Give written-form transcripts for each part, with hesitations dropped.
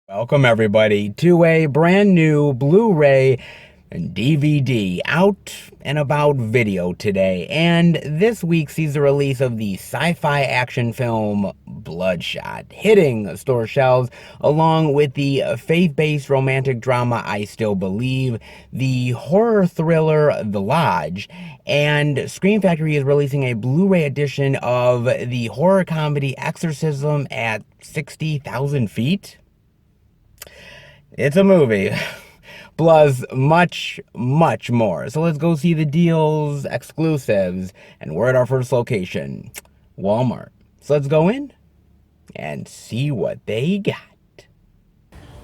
Welcome everybody to a brand new Blu-ray and DVD out and about video today, and this week sees the release of the sci-fi action film Bloodshot, hitting store shelves along with the faith-based romantic drama I Still Believe, the horror thriller The Lodge, and Scream Factory is releasing a Blu-ray edition of the horror comedy Exorcism at 60,000 feet. It's a movie. Plus much, much more. So let's go see the deals, exclusives, and we're at our first location, Walmart. So let's go in and see what they got.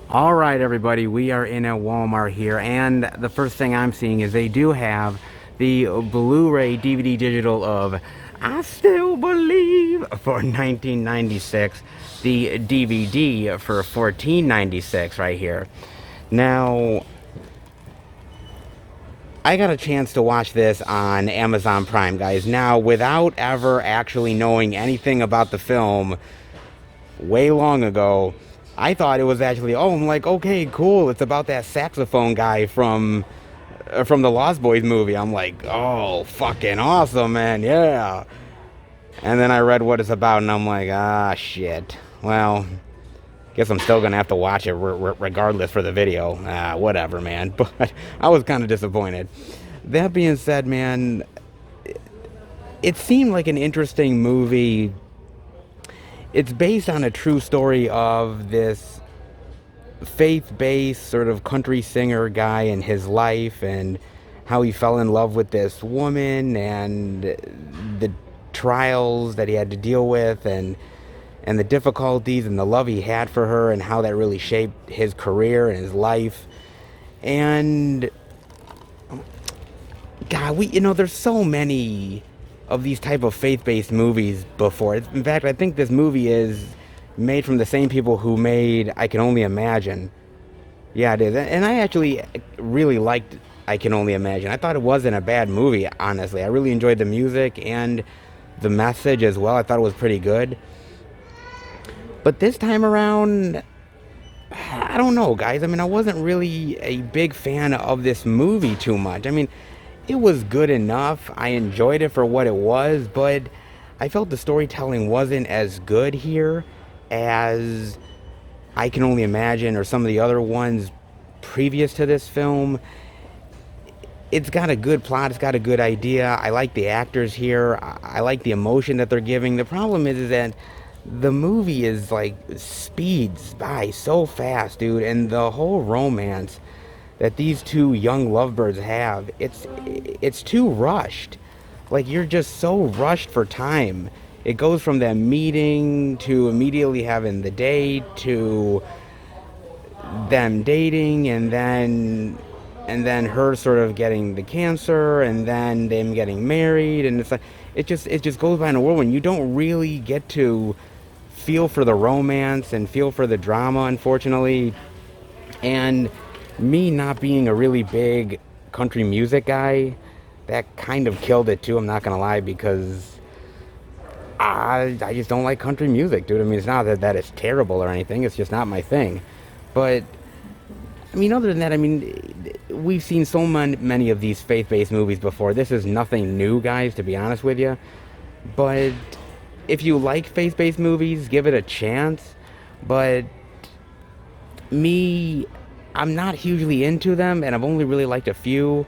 All right, everybody, we are in a Walmart here, and the first thing I'm seeing is they do have the Blu-ray DVD digital of I Still Believe for $19.96, the DVD for $14.96 right here. Now, I got a chance to watch this on Amazon Prime, guys. Now, without ever actually knowing anything about the film, way long ago, I thought it was actually, I'm like, okay, cool, it's about that saxophone guy from the Lost Boys movie. I'm like, oh, fucking awesome, man, yeah. And then I read what it's about, and I'm like, shit. Well, guess I'm still gonna have to watch it regardless for the video. Whatever, man. But I was kind of disappointed. That being said, man, it seemed like an interesting movie. It's based on a true story of this faith-based sort of country singer guy and his life, and how he fell in love with this woman, and the trials that he had to deal with, and the difficulties and the love he had for her, and how that really shaped his career and his life. And God, there's so many of these type of faith-based movies before. In fact, I think this movie is made from the same people who made I Can Only Imagine. Yeah, it is. And I actually really liked I Can Only Imagine. I thought it wasn't a bad movie, honestly. I really enjoyed the music and the message as well. I thought it was pretty good. But this time around, I don't know, guys. I mean, I wasn't really a big fan of this movie too much. I mean, it was good enough. I enjoyed it for what it was, but I felt the storytelling wasn't as good here as I Can Only Imagine or some of the other ones previous to this film. It's got a good plot. It's got a good idea. I like the actors here. I like the emotion that they're giving. The problem is that the movie is like speeds by so fast, dude, and the whole romance that these two young lovebirds have, it's too rushed. Like, you're just so rushed for time. It goes from that meeting to immediately having the date to them dating, and then her sort of getting the cancer, and then them getting married, and it's like it just goes by in a whirlwind. You don't really get to feel for the romance and feel for the drama, unfortunately. And me not being a really big country music guy, that kind of killed it too, I'm not gonna lie, because I just don't like country music, dude. I mean, it's not that it's terrible or anything, it's just not my thing. But I mean, other than that, I mean, we've seen so many of these faith-based movies before. This is nothing new, guys, to be honest with you. But if you like faith-based movies, give it a chance. But me, I'm not hugely into them, and I've only really liked a few.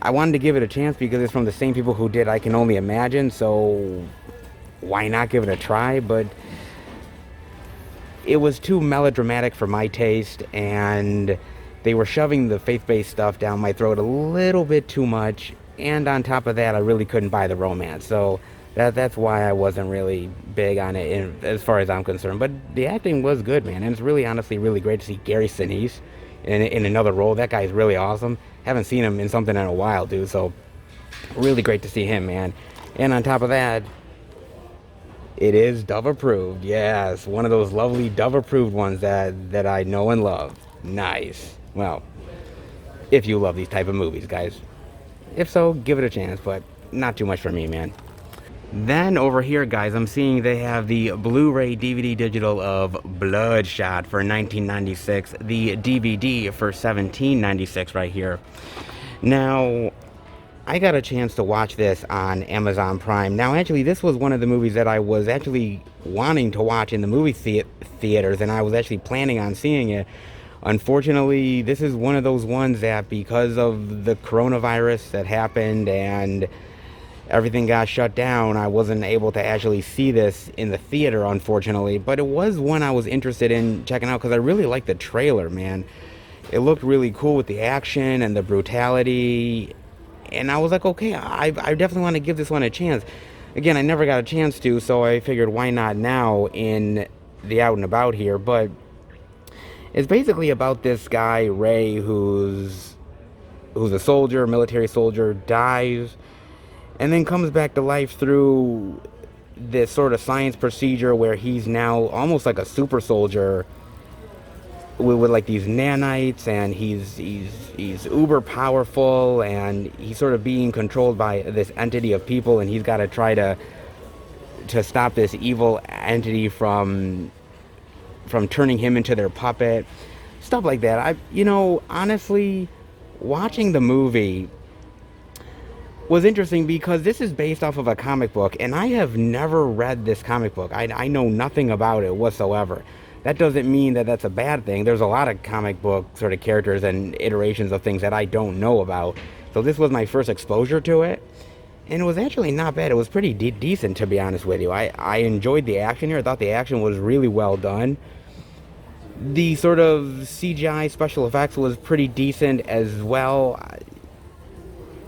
I wanted to give it a chance because it's from the same people who did I Can Only Imagine, so why not give it a try? But it was too melodramatic for my taste, and they were shoving the faith-based stuff down my throat a little bit too much, and on top of that, I really couldn't buy the romance. So that's why I wasn't really big on it as far as I'm concerned. But the acting was good, man, and it's really, honestly, really great to see Gary Sinise in another role. That guy's really awesome. Haven't seen him in something in a while, dude, so really great to see him, man. And on top of that, it is Dove approved. Yes, one of those lovely Dove approved ones that I know and love. Nice. Well, if you love these type of movies, guys. If so, give it a chance, but not too much for me, man. Then over here, guys, I'm seeing they have the Blu-ray DVD digital of Bloodshot for 1996, the DVD for 1796 right here. Now, I got a chance to watch this on Amazon Prime. Now, actually, this was one of the movies that I was actually wanting to watch in the movie theaters, and I was actually planning on seeing it. Unfortunately, this is one of those ones that because of the coronavirus that happened and everything got shut down, I wasn't able to actually see this in the theater, unfortunately. But it was one I was interested in checking out because I really liked the trailer, man. It looked really cool with the action and the brutality. And I was like, okay, I definitely want to give this one a chance. Again, I never got a chance to, so I figured why not now in the out and about here. But it's basically about this guy, Ray, who's a soldier, military soldier, dies and then comes back to life through this sort of science procedure where he's now almost like a super soldier with like these nanites, and he's uber powerful, and he's sort of being controlled by this entity of people, and he's got to try to stop this evil entity from turning him into their puppet, stuff like that. Honestly, watching the movie was interesting because this is based off of a comic book, and I have never read this comic book. I know nothing about it whatsoever. That doesn't mean that that's a bad thing. There's a lot of comic book sort of characters and iterations of things that I don't know about. So this was my first exposure to it, and it was actually not bad. It was pretty decent, to be honest with you. I enjoyed the action here. I thought the action was really well done. The sort of CGI special effects was pretty decent as well.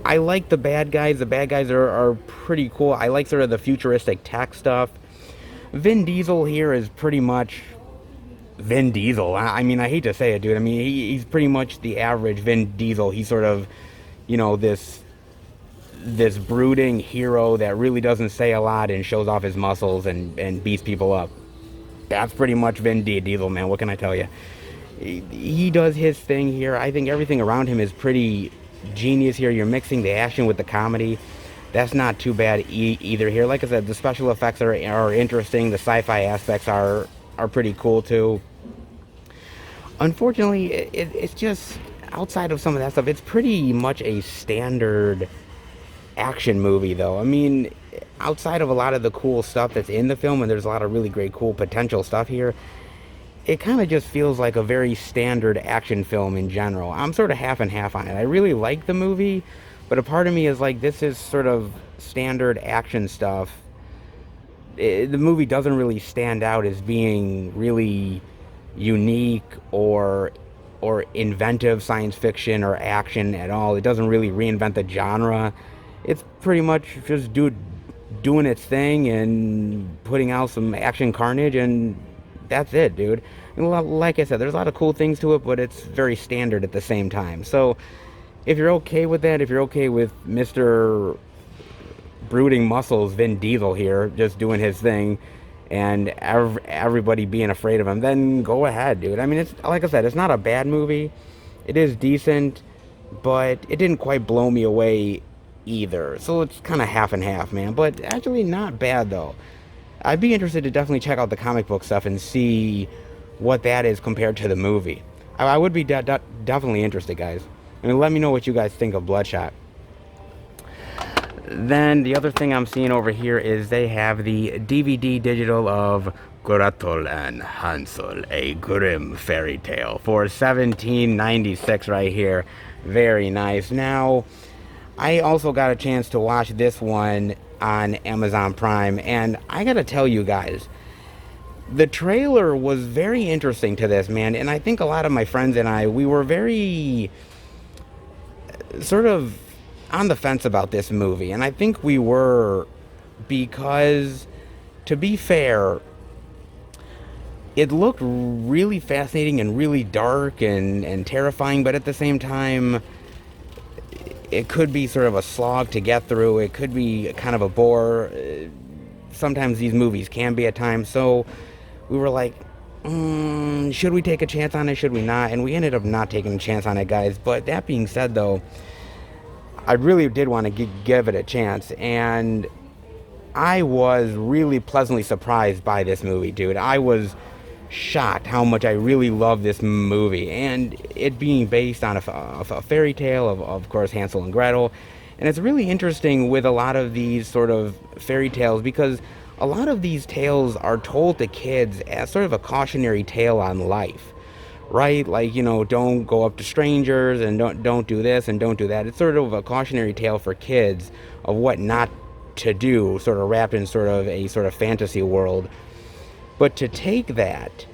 I like the bad guys. The bad guys are pretty cool. I like sort of the futuristic tech stuff. Vin Diesel here is pretty much Vin Diesel. I mean, I hate to say it, dude. I mean, he's pretty much the average Vin Diesel. He's sort of, this brooding hero that really doesn't say a lot and shows off his muscles and beats people up. That's pretty much Vin Diesel, man. What can I tell you? He does his thing here. I think everything around him is pretty genius here. You're mixing the action with the comedy. That's not too bad either here. Like I said, the special effects are interesting. The sci-fi aspects are pretty cool too. Unfortunately, it's just outside of some of that stuff, it's pretty much a standard action movie though. I mean, outside of a lot of the cool stuff that's in the film, and there's a lot of really great cool potential stuff here, it kind of just feels like a very standard action film in general. I'm sort of half and half on it. I really like the movie, but a part of me is like, this is sort of standard action stuff. The movie doesn't really stand out as being really unique or inventive science fiction or action at all. It doesn't really reinvent the genre. It's pretty much just doing its thing and putting out some action carnage, and that's it, dude. And like I said, there's a lot of cool things to it, but it's very standard at the same time. So if you're okay with that, if you're okay with Mr. Brooding Muscles Vin Diesel here just doing his thing and everybody being afraid of him, then go ahead, dude. I mean, it's like I said, it's not a bad movie. It is decent, but it didn't quite blow me away either. So it's kind of half and half, man. But actually not bad though. I'd be interested to definitely check out the comic book stuff and see what that is compared to the movie. I would be definitely interested, guys. I mean, let me know what you guys think of Bloodshot. Then the other thing I'm seeing over here is they have the DVD digital of Gretel and Hansel, a Grimm fairy tale for $17.96 right here. Very nice. Now, I also got a chance to watch this one on Amazon Prime, and I gotta tell you guys, the trailer was very interesting to this, man. And I think a lot of my friends and we were very sort of on the fence about this movie, and I think we were, because to be fair, it looked really fascinating and really dark and terrifying, but at the same time it could be sort of a slog to get through. It could be kind of a bore. Sometimes these movies can be at times. So we were like, should we take a chance on it? Should we not? And we ended up not taking a chance on it, guys. But that being said, though, I really did want to give it a chance. And I was really pleasantly surprised by this movie, dude. I was shocked how much I really love this movie, and it being based on a fairy tale of course, Hansel and Gretel. And it's really interesting with a lot of these sort of fairy tales because a lot of these tales are told to kids as sort of a cautionary tale on life, right? Like, don't go up to strangers and don't do this and don't do that. It's sort of a cautionary tale for kids of what not to do, sort of wrapped in sort of a sort of fantasy world. But to take that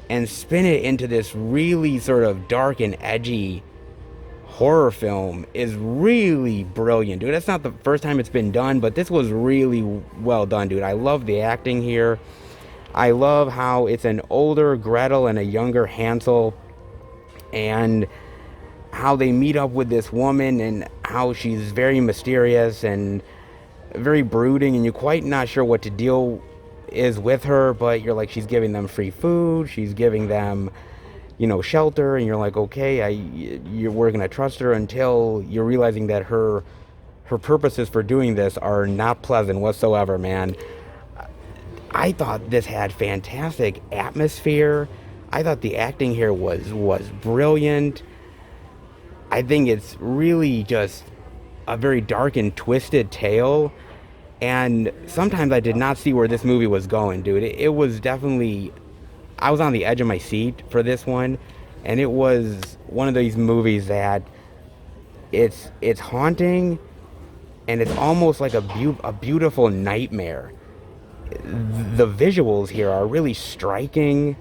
and spin it into this really sort of dark and edgy horror film is really brilliant, dude. That's not the first time it's been done, but this was really well done, dude. I love the acting here. I love how it's an older Gretel and a younger Hansel, and how they meet up with this woman and how she's very mysterious and very brooding, and you're quite not sure what to deal is with her, but you're like, she's giving them free food, she's giving them, shelter, and you're like, okay, we're gonna trust her until you're realizing that her purposes for doing this are not pleasant whatsoever, man. I thought this had fantastic atmosphere. I thought the acting here was brilliant. I think it's really just a very dark and twisted tale. And sometimes I did not see where this movie was going, dude. It was definitely, I was on the edge of my seat for this one. And it was one of these movies that it's haunting, and it's almost like a beautiful nightmare. The visuals here are really striking.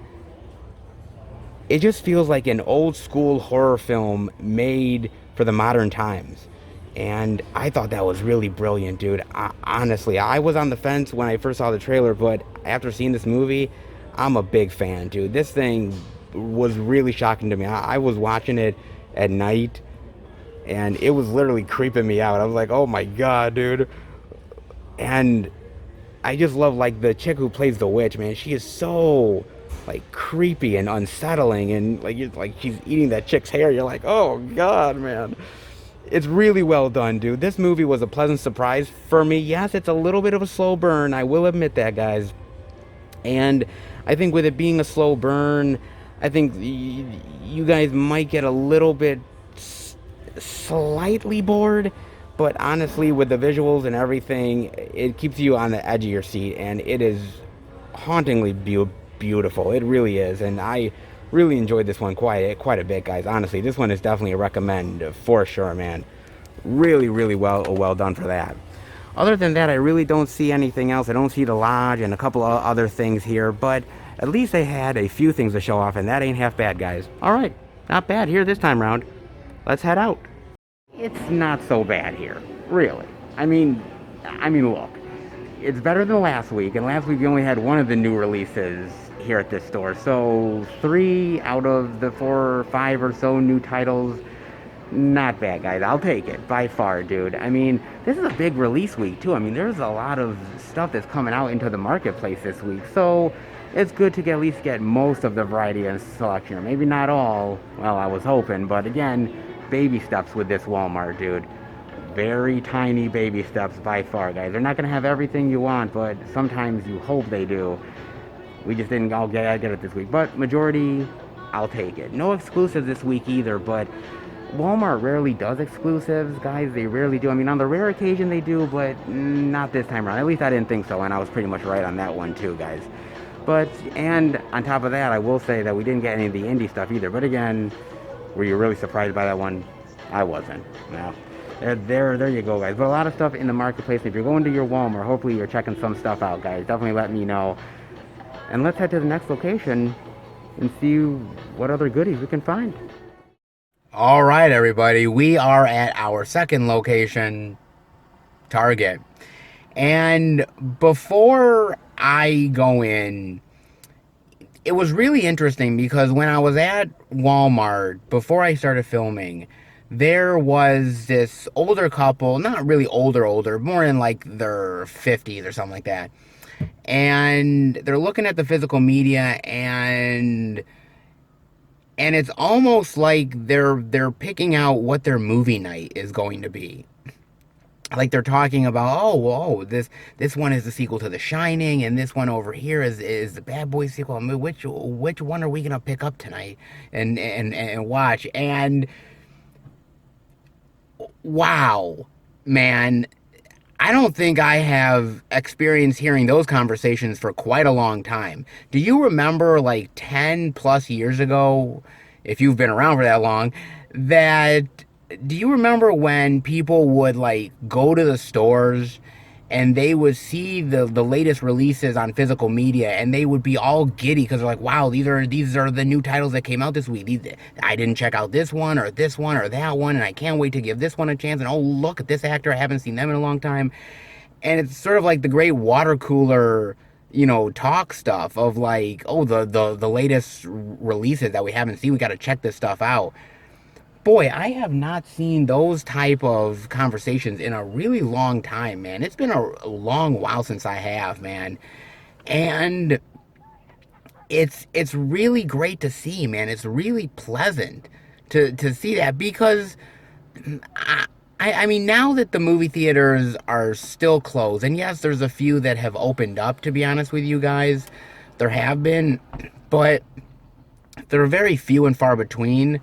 It just feels like an old school horror film made for the modern times. And I thought that was really brilliant, dude. Honestly, I was on the fence when I first saw the trailer, but after seeing this movie, I'm a big fan, dude. This thing was really shocking to me. I was watching it at night, and it was literally creeping me out. I was like, oh my God, dude. And I just love, like, the chick who plays the witch, man. She is so, like, creepy and unsettling, and like she's eating that chick's hair. You're like, oh God, man. It's really well done, dude. This movie was a pleasant surprise for me. Yes, it's a little bit of a slow burn. I will admit that, guys. And I think with it being a slow burn, I think you guys might get a little bit slightly bored. But honestly, with the visuals and everything, it keeps you on the edge of your seat. And it is hauntingly beautiful. It really is. And I really enjoyed this one quite a bit, guys. Honestly, this one is definitely a recommend for sure, man. Really, really well done for that. Other than that, I really don't see anything else. I don't see the lodge and a couple of other things here, but at least they had a few things to show off, and that ain't half bad, guys. All right, not bad here this time round. Let's head out. It's not so bad here, really. I mean, look, it's better than last week, and last week we only had one of the new releases here at this store. So 3 out of the 4 or 5 or so new titles, not bad, guys. I'll take it by far, dude. I mean, this is a big release week too. I mean, there's a lot of stuff that's coming out into the marketplace this week, so it's good to at least get most of the variety and selection. Maybe not all. Well, I was hoping, but again, baby steps with this Walmart, dude. Very tiny baby steps by far, guys. They're not gonna have everything you want, but sometimes you hope they do. We just didn't all get it this week, but majority, I'll take it. No exclusives this week either, but Walmart rarely does exclusives, guys. They rarely do. I mean, on the rare occasion they do, but not this time around. At least I didn't think so, and I was pretty much right on that one too, guys. But, and on top of that, I will say that we didn't get any of the indie stuff either. But again, were you really surprised by that one? I wasn't. No. There you go, guys. But a lot of stuff in the marketplace. If you're going to your Walmart, hopefully you're checking some stuff out, guys. Definitely let me know. And let's head to the next location and see what other goodies we can find. All right, everybody. We are at our second location, Target. And before I go in, it was really interesting because when I was at Walmart, before I started filming, there was this older couple, not really older, more in like their 50s or something like that. And they're looking at the physical media, and it's almost like they're picking out what their movie night is going to be. like they're talking about, oh, whoa, this one is the sequel to The Shining, and this one over here is the Bad Boys sequel. I mean, which one are we gonna pick up tonight and watch? And wow, man, I don't think I have experienced hearing those conversations for quite a long time. Do you remember like 10 plus years ago, if you've been around for that long, that do you remember when people would like go to the stores and they would see the latest releases on physical media and they would be all giddy because they're like, wow, these are the new titles that came out this week. I didn't check out this one or that one, and I can't wait to give this one a chance. And oh, look at this actor, I haven't seen them in a long time. And it's sort of like the great water cooler, talk stuff of like, oh, the latest releases that we haven't seen, we got to check this stuff out. Boy, I have not seen those type of conversations in a really long time, man. It's been a long while since I have, man. And it's really great to see, man. It's really pleasant to see that because I mean, now that the movie theaters are still closed, and yes, there's a few that have opened up, to be honest with you guys, there have been, but they're very few and far between.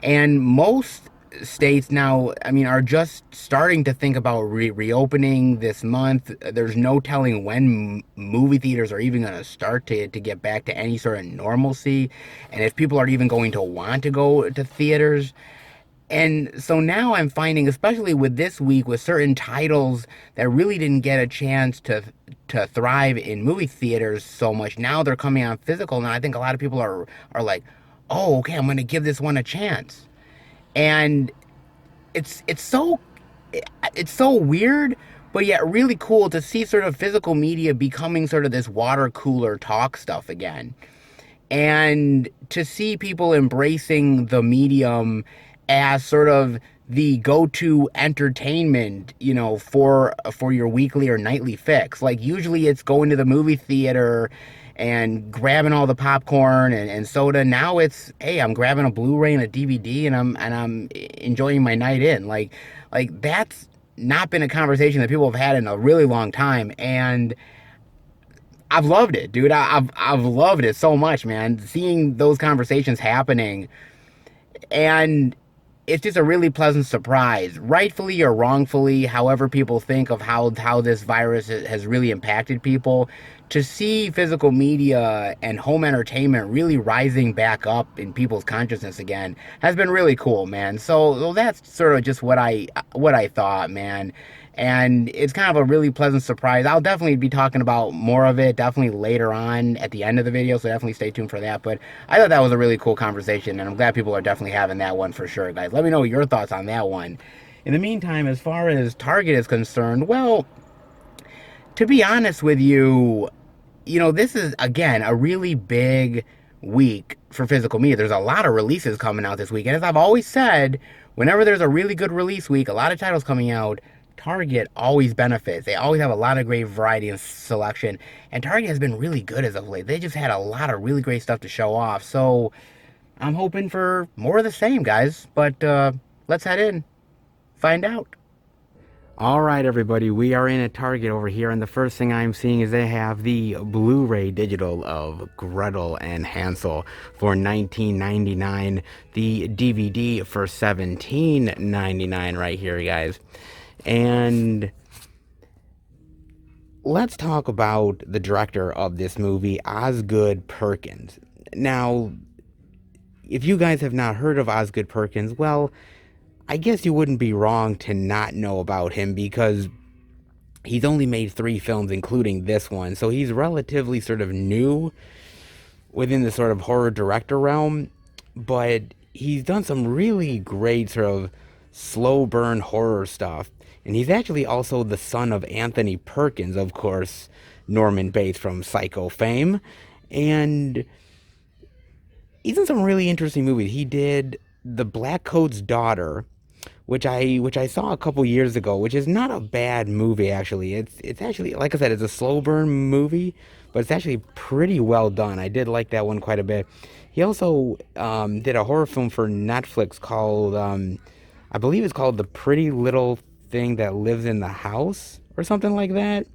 And most states now, I mean, are just starting to think about reopening this month. There's no telling when movie theaters are even going to start to get back to any sort of normalcy, and if people are even going to want to go to theaters. And so now I'm finding, especially with this week, with certain titles that really didn't get a chance to thrive in movie theaters so much, now they're coming on physical, and I think a lot of people are like, oh, okay, I'm going to give this one a chance. And it's so weird, but yet really cool to see sort of physical media becoming sort of this water cooler talk stuff again. And to see people embracing the medium as sort of the go-to entertainment, for your weekly or nightly fix. Like usually it's going to the movie theater and grabbing all the popcorn and soda. Now it's, hey, I'm grabbing a Blu-ray and a DVD and I'm enjoying my night in. Like that's not been a conversation that people have had in a really long time, and I've loved it, dude. I've loved it so much, man. Seeing those conversations happening, and it's just a really pleasant surprise, rightfully or wrongfully, however people think of how this virus has really impacted people. To see physical media and home entertainment really rising back up in people's consciousness again has been really cool, man. So that's sort of just what I thought, man. And it's kind of a really pleasant surprise. I'll definitely be talking about more of it, definitely later on at the end of the video, so definitely stay tuned for that. But I thought that was a really cool conversation, and I'm glad people are definitely having that one for sure, guys. Let me know your thoughts on that one. In the meantime, as far as Target is concerned, well, to be honest with you, this is, again, a really big week for physical media. There's a lot of releases coming out this week, and as I've always said, whenever there's a really good release week, a lot of titles coming out, Target always benefits. They always have a lot of great variety and selection. And Target has been really good as of late. They just had a lot of really great stuff to show off. So I'm hoping for more of the same, guys. But let's head in, find out. All right, everybody, we are in a Target over here, and the first thing I'm seeing is they have the Blu-ray digital of Gretel and Hansel for $19.99, the DVD for $17.99 right here, guys. And let's talk about the director of this movie, Osgood Perkins. Now, if you guys have not heard of Osgood Perkins, well, I guess you wouldn't be wrong to not know about him because he's only made 3 films, including this one. So he's relatively sort of new within the sort of horror director realm, but he's done some really great sort of slow burn horror stuff. And he's actually also the son of Anthony Perkins, of course, Norman Bates from Psycho fame. And he's in some really interesting movies. He did The Black Coat's Daughter, which I saw a couple years ago, which is not a bad movie, actually. It's actually, like I said, it's a slow burn movie, but it's actually pretty well done. I did like that one quite a bit. He also did a horror film for Netflix called, I believe it's called The Pretty Little thing that lives in the house or something like that,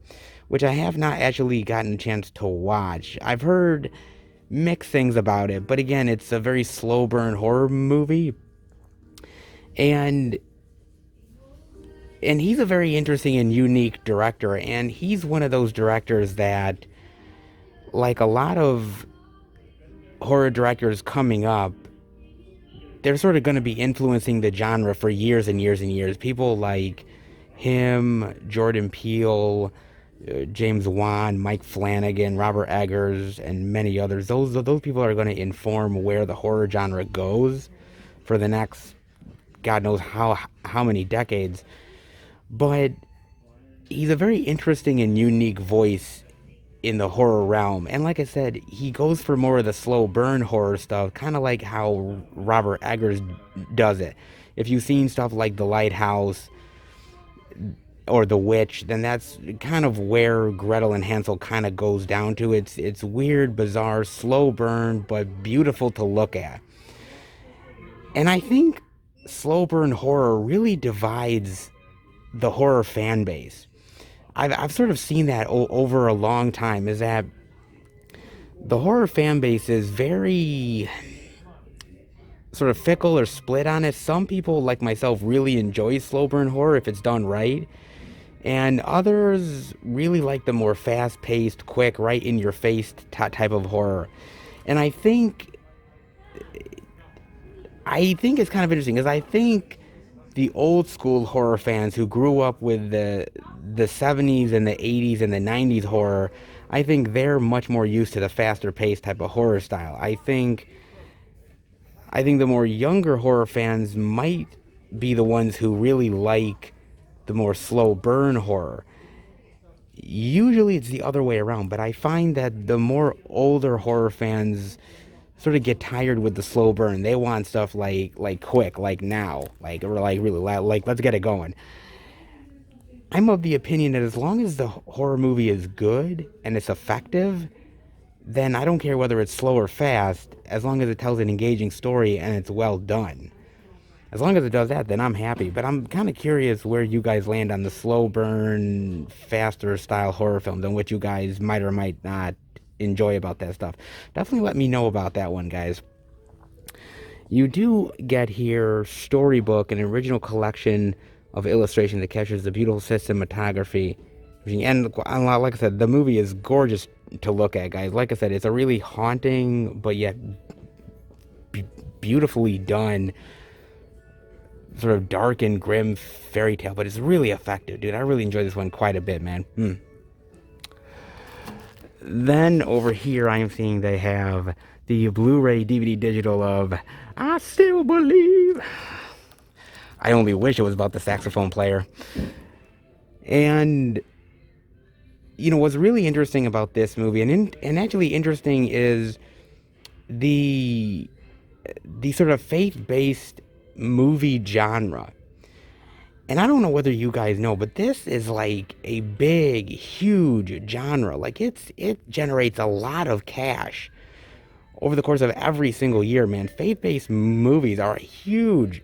which I have not actually gotten a chance to watch. I've heard mixed things about it, but again, it's a very slow burn horror movie, and he's a very interesting and unique director, and he's one of those directors that, like a lot of horror directors coming up, they're sort of going to be influencing the genre for years and years and years. People like him, Jordan Peele, James Wan, Mike Flanagan, Robert Eggers, and many others. Those people are going to inform where the horror genre goes for the next God knows how many decades. But he's a very interesting and unique voice in the horror realm. And like I said, he goes for more of the slow burn horror stuff, kind of like how Robert Eggers does it. If you've seen stuff like The Lighthouse or The Witch, then that's kind of where Gretel and Hansel kind of goes down to. It's weird, bizarre, slow burn, but beautiful to look at. And I think slow burn horror really divides the horror fan base. I've sort of seen that over a long time, is that the horror fan base is very sort of fickle or split on it. Some people, like myself, really enjoy slow burn horror if it's done right, and others really like the more fast-paced, quick, right in your face type of horror. And I think it's kind of interesting, because I think the old school horror fans who grew up with the 70s and the 80s and the 90s horror, I think they're much more used to the faster paced type of horror style. I think the more younger horror fans might be the ones who really like the more slow burn horror. Usually it's the other way around, but I find that the more older horror fans sort of get tired with the slow burn. They want stuff like quick, like now, or like really like let's get it going. I'm of the opinion that as long as the horror movie is good and it's effective, then I don't care whether it's slow or fast, as long as it tells an engaging story and it's well done. As long as it does that, then I'm happy. But I'm kind of curious where you guys land on the slow burn, faster style horror films, and what you guys might or might not enjoy about that stuff. Definitely let me know about that one, guys. You do get here Storybook, an original collection of illustrations that captures the beautiful cinematography. And like I said, the movie is gorgeous to look at, guys. Like I said, it's a really haunting but yet beautifully done sort of dark and grim fairy tale, but it's really effective, dude. I really enjoy this one quite a bit, man. Then over here I am seeing they have the Blu-ray DVD digital of I Still Believe. I only wish it was about the saxophone player. And you know what's really interesting about this movie, and actually interesting, is the sort of faith-based movie genre. And I don't know whether you guys know, but this is like a big, huge genre. Like it generates a lot of cash over the course of every single year, man. Faith-based movies are a huge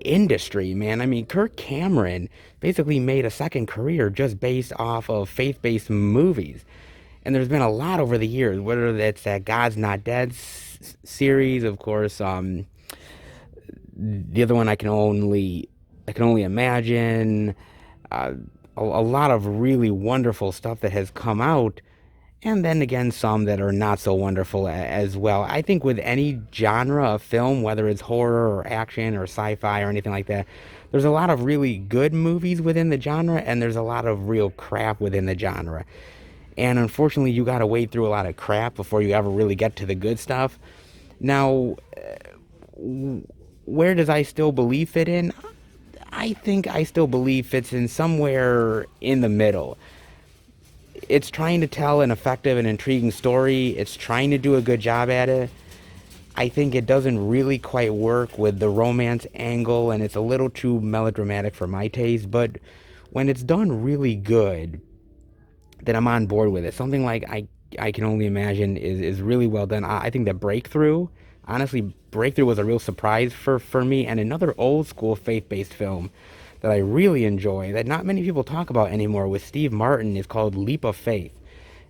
industry, man. I mean, Kirk Cameron basically made a second career just based off of faith-based movies. And there's been a lot over the years, whether that's that God's Not Dead series, of course, the other one I can only imagine. A lot of really wonderful stuff that has come out, and then again some that are not so wonderful as well. I think with any genre of film, whether it's horror or action or sci-fi or anything like that, there's a lot of really good movies within the genre, and there's a lot of real crap within the genre. And unfortunately, you gotta wade through a lot of crap before you ever really get to the good stuff. Now, where does I Still Believe fit in? I think I Still Believe fits in somewhere in the middle. It's trying to tell an effective and intriguing story. It's trying to do a good job at it. I think it doesn't really quite work with the romance angle, and it's a little too melodramatic for my taste. But when it's done really good, then I'm on board with it. Something like I Can Only Imagine is really well done. I think that Breakthrough, honestly, Breakthrough was a real surprise for me. And another old school faith-based film that I really enjoy that not many people talk about anymore with Steve Martin is called Leap of Faith.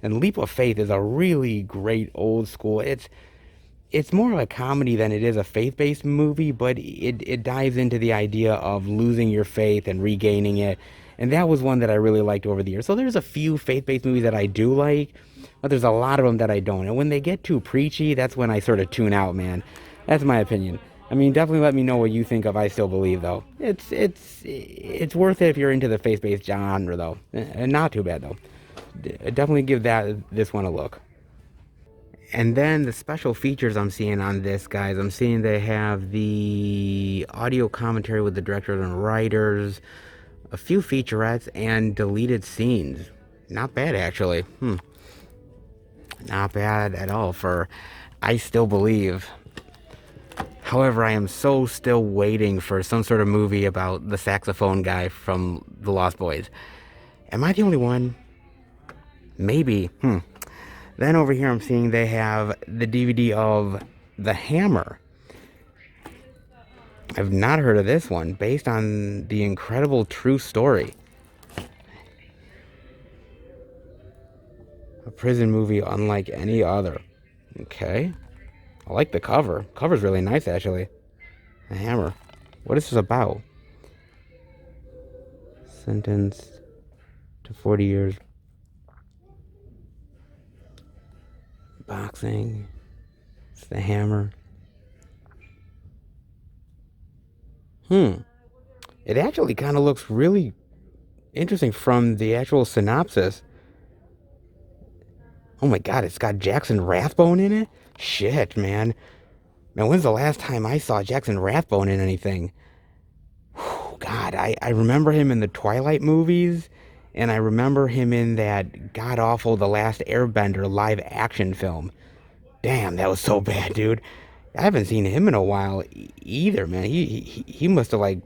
And Leap of Faith is a really great old school. It's more of a comedy than it is a faith-based movie, but it dives into the idea of losing your faith and regaining it. And that was one that I really liked over the years. So there's a few faith-based movies that I do like, but there's a lot of them that I don't. And when they get too preachy, that's when I sort of tune out, man. That's my opinion. I mean, definitely let me know what you think of I Still Believe, though. It's worth it if you're into the faith-based genre, though. And not too bad, though. Definitely give this one a look. And then the special features I'm seeing on this, guys, I'm seeing they have the audio commentary with the directors and writers, a few featurettes, and deleted scenes. Not bad, actually. Not bad at all for I Still Believe. However, I am so still waiting for some sort of movie about the saxophone guy from The Lost Boys. Am I the only one? Maybe. Then over here I'm seeing they have the DVD of The Hammer. I've not heard of this one, based on the incredible true story. A prison movie unlike any other. Okay. I like the cover. Cover's really nice, actually. The Hammer. What is this about? Sentenced to 40 years. Boxing. It's The Hammer. It actually kind of looks really interesting from the actual synopsis. Oh my god, it's got Jackson Rathbone in it? Shit, man. Man, when's the last time I saw Jackson Rathbone in anything? Whew, God, I remember him in the Twilight movies, and I remember him in that god-awful The Last Airbender live action film. Damn, that was so bad, dude. I haven't seen him in a while either, man. He must have like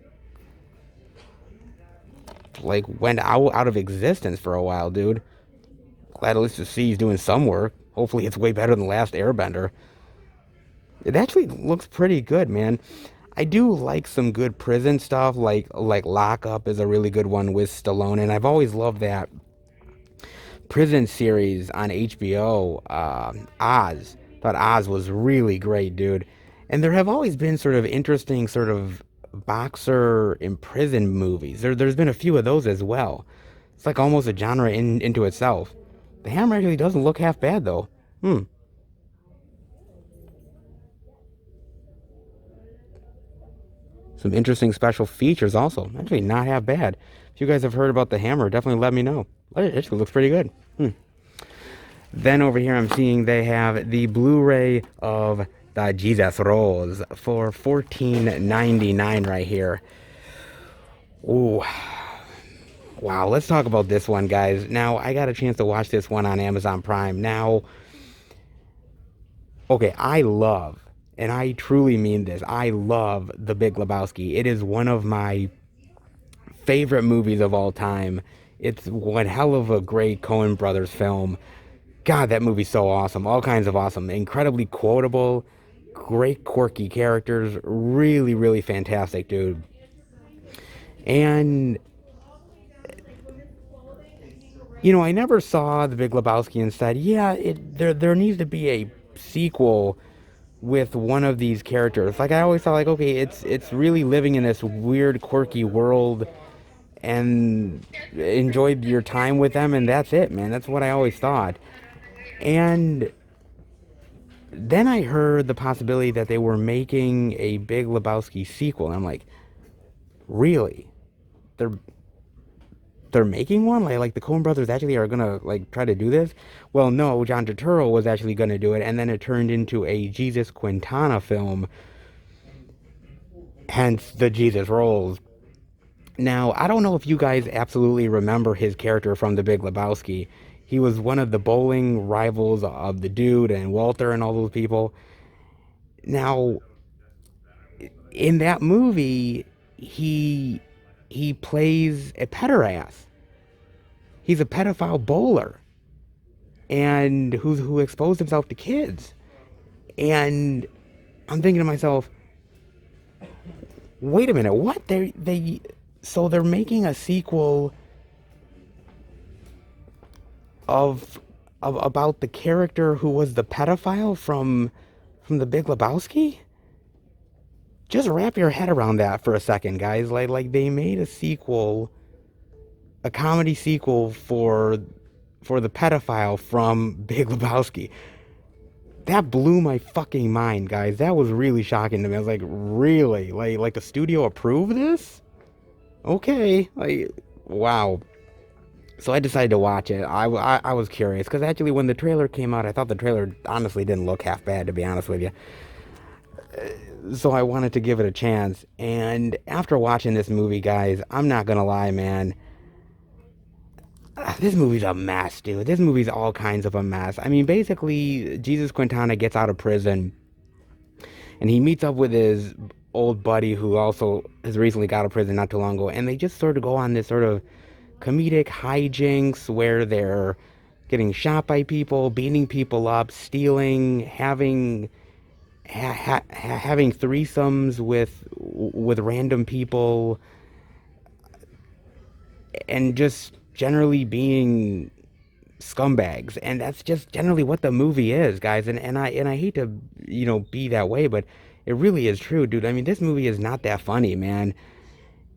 went out of existence for a while, dude. Glad at least to see he's doing some work. Hopefully it's way better than Last Airbender. It actually looks pretty good, man. I do like some good prison stuff, like Lockup is a really good one with Stallone, and I've always loved that prison series on HBO, Oz. Thought Oz was really great, dude. And there have always been sort of interesting sort of boxer in prison movies. There's been a few of those as well. It's like almost a genre into itself. The Hammer actually doesn't look half bad, though. Some interesting special features also. Actually, not half bad. If you guys have heard about The Hammer, definitely let me know. It actually looks pretty good. Then over here I'm seeing they have the Blu-ray of the Jesus Rolls for $14.99 right here. Ooh. Wow, let's talk about this one, guys. Now, I got a chance to watch this one on Amazon Prime. Now, okay, I love, and I truly mean this, I love The Big Lebowski. It is one of my favorite movies of all time. It's one hell of a great Coen Brothers film. God, that movie's so awesome. All kinds of awesome. Incredibly quotable. Great quirky characters. Really, really fantastic, dude. And, I never saw The Big Lebowski and said, yeah, there needs to be a sequel with one of these characters. Like, I always thought, like, okay, it's really living in this weird, quirky world, and enjoyed your time with them, and that's it, man. That's what I always thought. And then I heard the possibility that they were making a Big Lebowski sequel, and I'm like, really? They're making one? Like the Coen Brothers actually are gonna try to do this? Well, no, John Turturro was actually gonna do it, and then it turned into a Jesus Quintana film, hence the Jesus Rolls. Now, I don't know if you guys absolutely remember his character from The Big Lebowski. He was one of the bowling rivals of the Dude and Walter and all those people. Now, in that movie, he plays a pederast. He's a pedophile bowler, and who exposed himself to kids. And I'm thinking to myself, wait a minute, what? So they're making a sequel of, about the character who was the pedophile from The Big Lebowski? Just wrap your head around that for a second, guys. Like they made a sequel, a comedy sequel for the pedophile from Big Lebowski. That blew my fucking mind, guys. That was really shocking to me. I was like, really? Like the studio approved this? Okay. Like, wow. So I decided to watch it. I was curious because actually when the trailer came out, I thought the trailer honestly didn't look half bad, to be honest with you. So I wanted to give it a chance. And after watching this movie, guys, I'm not gonna lie, man. This movie's a mess, dude. This movie's all kinds of a mess. I mean, basically, Jesus Quintana gets out of prison and he meets up with his old buddy who also has recently got out of prison not too long ago. And they just sort of go on this sort of comedic hijinks where they're getting shot by people, beating people up, stealing, having threesomes with random people, and just generally being scumbags. And that's just generally what the movie is, guys. And I hate to, be that way, but it really is true, dude. I mean, this movie is not that funny, man.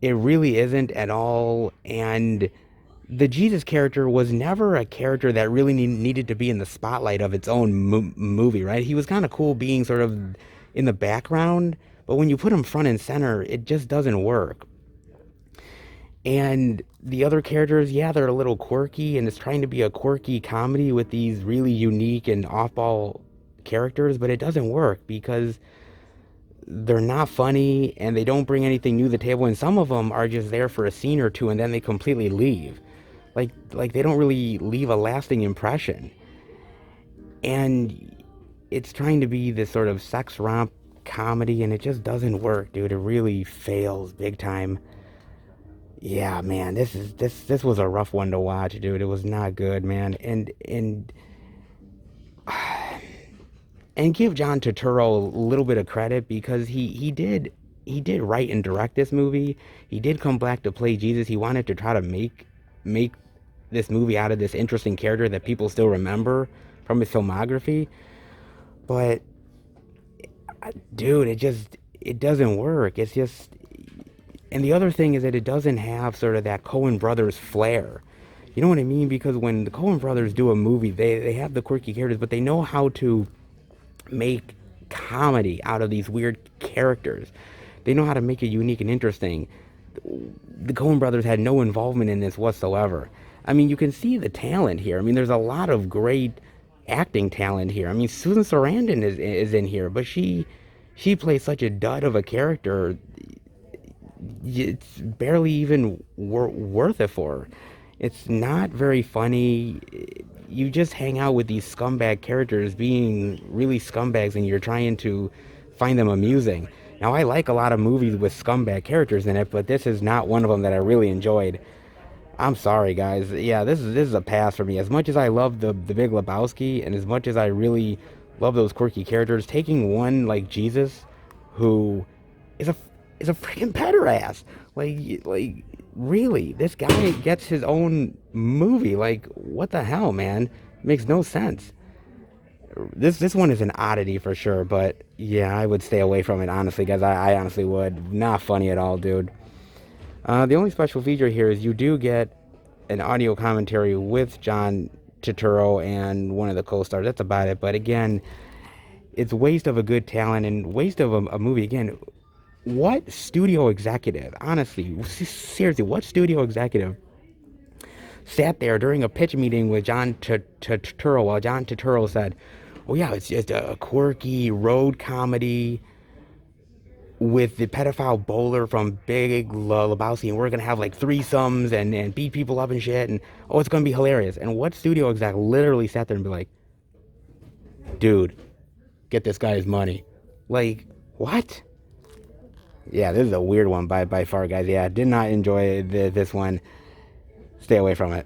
It really isn't at all. And the Jesus character was never a character that really needed to be in the spotlight of its own movie, right? He was kind of cool being sort of in the background, but when you put him front and center, it just doesn't work. And the other characters, yeah, they're a little quirky, and it's trying to be a quirky comedy with these really unique and off-ball characters, but it doesn't work because they're not funny and they don't bring anything new to the table, and some of them are just there for a scene or two and then they completely leave. Like they don't really leave a lasting impression. And it's trying to be this sort of sex romp comedy and it just doesn't work, dude. It really fails big time. Yeah, man, this was a rough one to watch, dude. It was not good, man. And give John Turturro a little bit of credit because he did write and direct this movie. He did come back to play Jesus. He wanted to try to make this movie out of this interesting character that people still remember from his filmography. But dude, it doesn't work. It's just, and the other thing is that it doesn't have sort of that Coen Brothers flair. You know what I mean? Because when the Coen Brothers do a movie, they have the quirky characters, but they know how to make comedy out of these weird characters. They know how to make it unique and interesting. The Coen Brothers had no involvement in this whatsoever. I mean, you can see the talent here. I mean, there's a lot of great acting talent here. I mean, Susan Sarandon is in here, but she plays such a dud of a character. It's barely even worth it for her. It's not very funny. You just hang out with these scumbag characters being really scumbags and you're trying to find them amusing. Now, I like a lot of movies with scumbag characters in it, but this is not one of them that I really enjoyed. I'm sorry, guys. Yeah, this is a pass for me. As much as I love the Big Lebowski, and as much as I really love those quirky characters, taking one like Jesus, who is a is a freaking pederast. Like really, this guy gets his own movie. Like, what the hell, man? Makes no sense. This one is an oddity for sure, but yeah, I would stay away from it, honestly, guys. I honestly would. Not funny at all, dude. The only special feature here is you do get an audio commentary with John Turturro and one of the co-stars. That's about it. But again, it's waste of a good talent and waste of a movie. Again, what studio executive, honestly, seriously, what studio executive sat there during a pitch meeting with John Turturro while John Turturro said, "Oh yeah, it's just a quirky road comedy with the pedophile bowler from Big Lebowski, and we're gonna have like threesomes and beat people up and shit, and oh, it's gonna be hilarious." And what studio exec literally sat there and be like, "Dude, get this guy his money"? Like, what? Yeah, this is a weird one by far, guys. Yeah, did not enjoy this one. Stay away from it.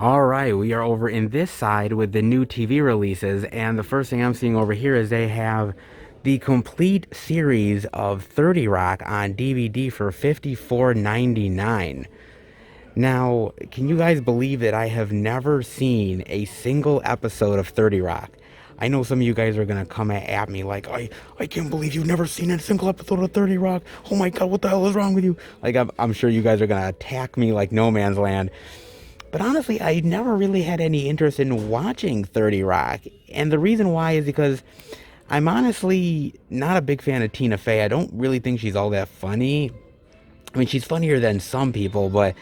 All right, we are over in this side with the new TV releases, and the first thing I'm seeing over here is they have the complete series of 30 Rock on DVD for $54.99. Now, can you guys believe that I have never seen a single episode of 30 Rock? I know some of you guys are gonna come at me like, I can't believe you've never seen a single episode of 30 Rock. Oh my God, what the hell is wrong with you? Like, I'm sure you guys are gonna attack me like no man's land. But honestly, I never really had any interest in watching 30 Rock. And the reason why is because I'm honestly not a big fan of Tina Fey. I don't really think she's all that funny. I mean, she's funnier than some people, but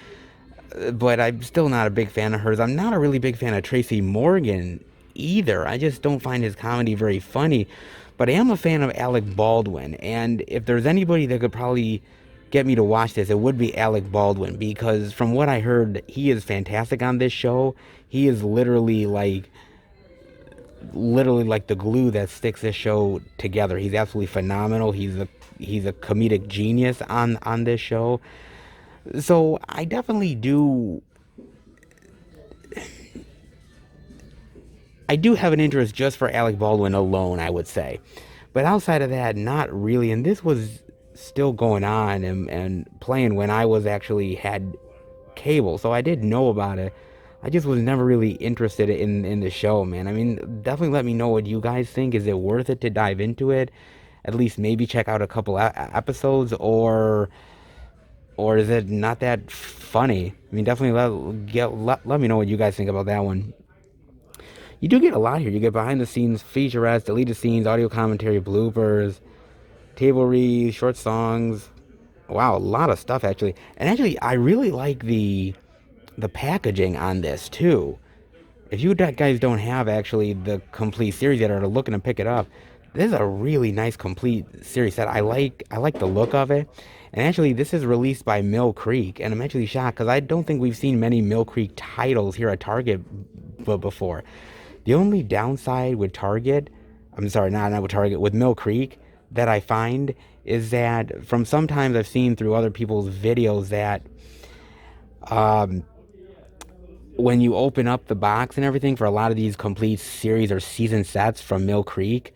I'm still not a big fan of hers. I'm not a really big fan of Tracy Morgan either. I just don't find his comedy very funny. But I am a fan of Alec Baldwin, and if there's anybody that could probably get me to watch this, it would be Alec Baldwin, because from what I heard, he is fantastic on this show. He is literally like the glue that sticks this show together. He's absolutely phenomenal. He's a comedic genius on this show. So I do have an interest just for Alec Baldwin alone, I would say. But outside of that, not really. And this was still going on and playing when I was actually had cable, so I did know about it. I just was never really interested in the show, man. I mean, definitely let me know what you guys think. Is it worth it to dive into it? At least maybe check out a couple episodes, or is it not that funny? I mean, definitely let me know what you guys think about that one. You do get a lot here. You get behind the scenes featurettes, deleted scenes, audio commentary, bloopers, table reads, short songs. Wow, a lot of stuff actually. And actually, I really like the packaging on this too. If you guys don't have actually the complete series yet or are looking to pick it up, this is a really nice complete series set. I like the look of it. And actually, this is released by Mill Creek, and I'm actually shocked because I don't think we've seen many Mill Creek titles here at Target before. The only downside with Target, I'm sorry, not with Target, with Mill Creek that I find is that from sometimes I've seen through other people's videos that um, when you open up the box and everything for a lot of these complete series or season sets from Mill Creek,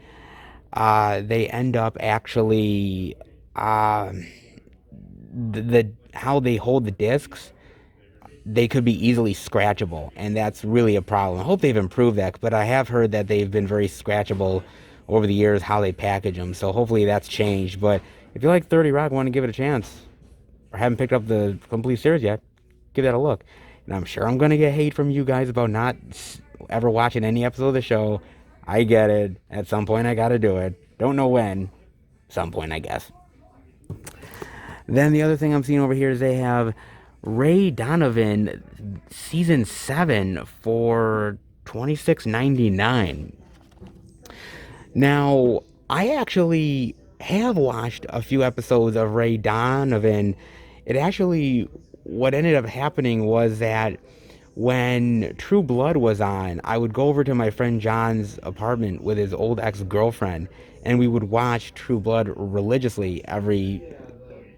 they end up actually uh, the how they hold the discs, they could be easily scratchable, and that's really a problem. I hope they've improved that, but I have heard that they've been very scratchable over the years how they package them. So hopefully that's changed. But if you like 30 Rock, want to give it a chance, or haven't picked up the complete series yet, give that a look. And I'm sure I'm gonna get hate from you guys about not ever watching any episode of the show. I get it. At some point, I gotta do it. Don't know when. Some point, I guess. Then the other thing I'm seeing over here is they have Ray Donovan season 7 for $26.99. Now, I actually have watched a few episodes of Ray Donovan. It actually, what ended up happening was that when True Blood was on, I would go over to my friend John's apartment with his old ex-girlfriend, and we would watch True Blood religiously every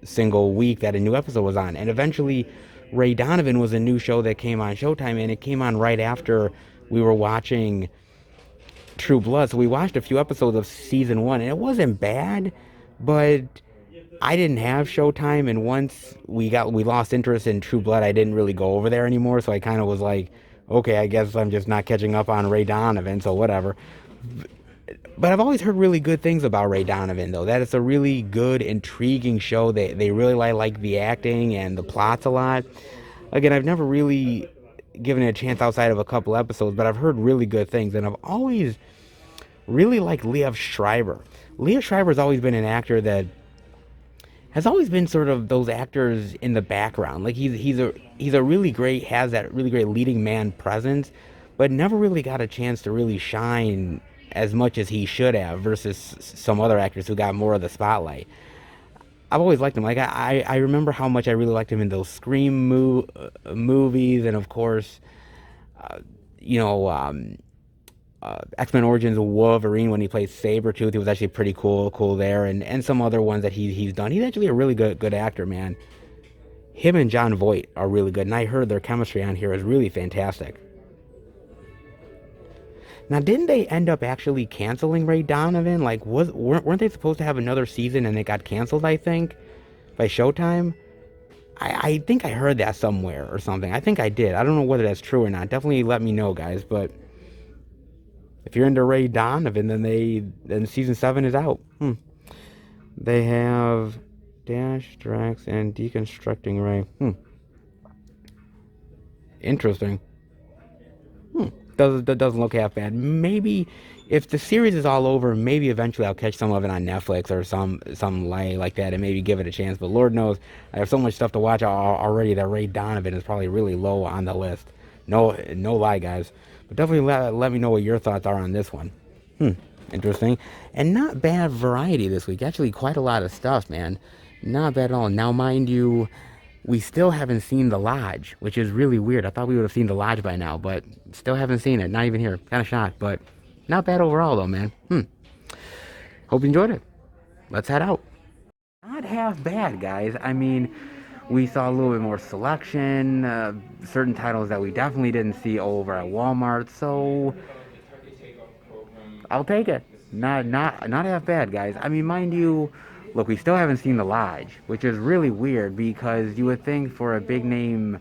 single week that a new episode was on. And eventually, Ray Donovan was a new show that came on Showtime, and it came on right after we were watching True Blood. So we watched a few episodes of season 1, and it wasn't bad, but I didn't have Showtime, and once we lost interest in True Blood, I didn't really go over there anymore. So I kind of was like, okay, I guess I'm just not catching up on Ray Donovan, so whatever. But I've always heard really good things about Ray Donovan, though. That it's a really good, intriguing show. They really like the acting and the plots a lot. Again, I've never really given it a chance outside of a couple episodes, but I've heard really good things, and I've always really liked Liev Schreiber. Liev Schreiber's always been an actor that has always been sort of those actors in the background. Like he's a really great, has that really great leading man presence, but never really got a chance to really shine as much as he should have versus some other actors who got more of the spotlight. I've always liked him. Like I remember how much I really liked him in those Scream movies, and of course, uh, you know, X-Men Origins Wolverine when he played Sabretooth. He was actually pretty cool there, and some other ones that he's done. He's actually a really good actor, man. him and John Voight are really good, and I heard their chemistry on here is really fantastic. Now, didn't they end up actually canceling Ray Donovan? Like, weren't they supposed to have another season and it got canceled, I think, by Showtime? I think I heard that somewhere or something. I think I did. I don't know whether that's true or not. Definitely let me know, guys. But if you're into Ray Donovan, then season 7 is out. They have Dash, Drax, and Deconstructing Ray. Interesting. Doesn't look half bad. Maybe if the series is all over, maybe eventually I'll catch some of it on Netflix or some like that and maybe give it a chance. But Lord knows I have so much stuff to watch already that Ray Donovan is probably really low on the list. No lie, guys. But definitely let me know what your thoughts are on this one. Interesting. And not bad variety this week. Actually, quite a lot of stuff, man. Not bad at all. Now, mind you, we still haven't seen The Lodge, which is really weird. I thought we would have seen The Lodge by now, but still haven't seen it. Not even here. Kind of shocked, but not bad overall, though, man. Hope you enjoyed it. Let's head out. Not half bad, guys. I mean, we saw a little bit more selection, certain titles that we definitely didn't see over at Walmart, so I'll take it. Not half bad, guys. I mean, mind you, look, we still haven't seen The Lodge, which is really weird because you would think for a big name,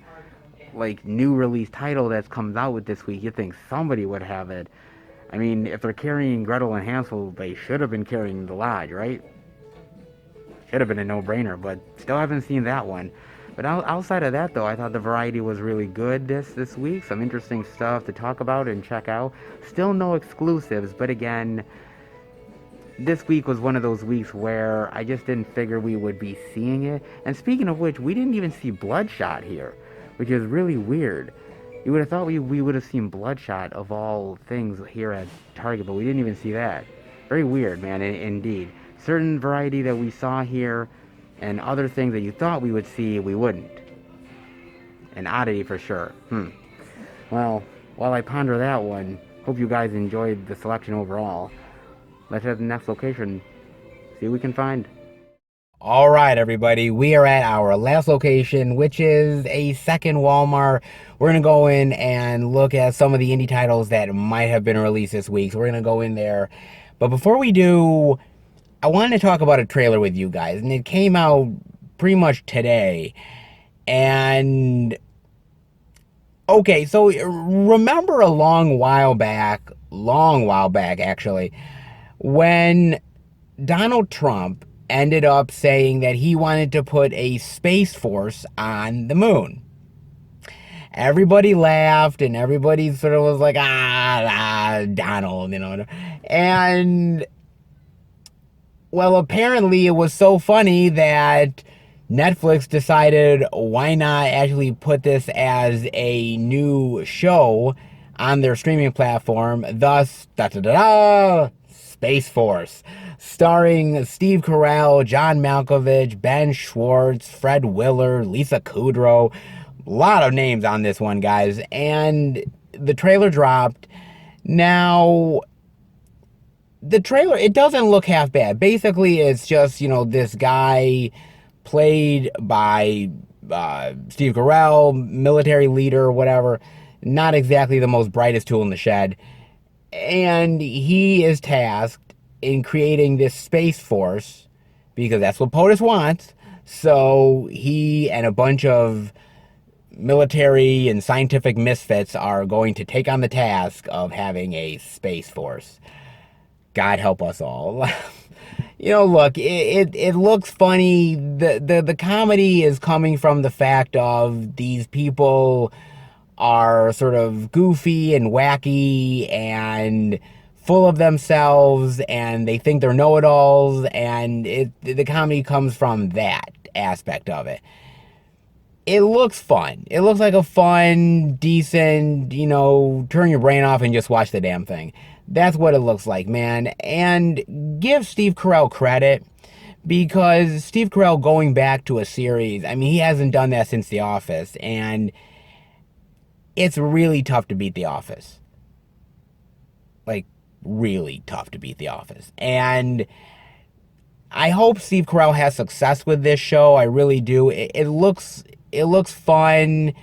like, new release title that comes out with this week, you'd think somebody would have it. I mean, if they're carrying Gretel and Hansel, they should have been carrying The Lodge, right? Should have been a no-brainer, but still haven't seen that one. But outside of that, though, I thought the variety was really good this week. Some interesting stuff to talk about and check out. Still no exclusives, but again, this week was one of those weeks where I just didn't figure we would be seeing it. And speaking of which, we didn't even see Bloodshot here, which is really weird. You would have thought we would have seen Bloodshot of all things here at Target, but we didn't even see that. Very weird, man, indeed. Certain variety that we saw here and other things that you thought we would see, we wouldn't. An oddity for sure. Well, while I ponder that one, hope you guys enjoyed the selection overall. Let's head to the next location, see what we can find. All right, everybody, we are at our last location, which is a second Walmart. We're going to go in and look at some of the indie titles that might have been released this week. So we're going to go in there. But before we do, I wanted to talk about a trailer with you guys, and it came out pretty much today. And okay, so remember a long while back actually, when Donald Trump ended up saying that he wanted to put a space force on the moon. Everybody laughed and everybody sort of was like, Donald, and well, apparently it was so funny that Netflix decided why not actually put this as a new show on their streaming platform, thus, Space Force, starring Steve Carell, John Malkovich, Ben Schwartz, Fred Willard, Lisa Kudrow. A lot of names on this one, guys. And the trailer dropped. Now, the trailer, it doesn't look half bad. Basically, it's just, this guy played by Steve Carell, military leader, whatever. Not exactly the most brightest tool in the shed. And he is tasked in creating this space force because that's what POTUS wants. So he and a bunch of military and scientific misfits are going to take on the task of having a space force. God help us all. Look, it looks funny. The comedy is coming from the fact of these people are sort of goofy and wacky and full of themselves, and they think they're know-it-alls, and the comedy comes from that aspect of it. It looks fun. It looks like a fun, decent, turn your brain off and just watch the damn thing. That's what it looks like, man. And give Steve Carell credit, because Steve Carell going back to a series, I mean, he hasn't done that since The Office, and it's really tough to beat The Office. Like, really tough to beat The Office. And I hope Steve Carell has success with this show. I really do. It looks it looks fun.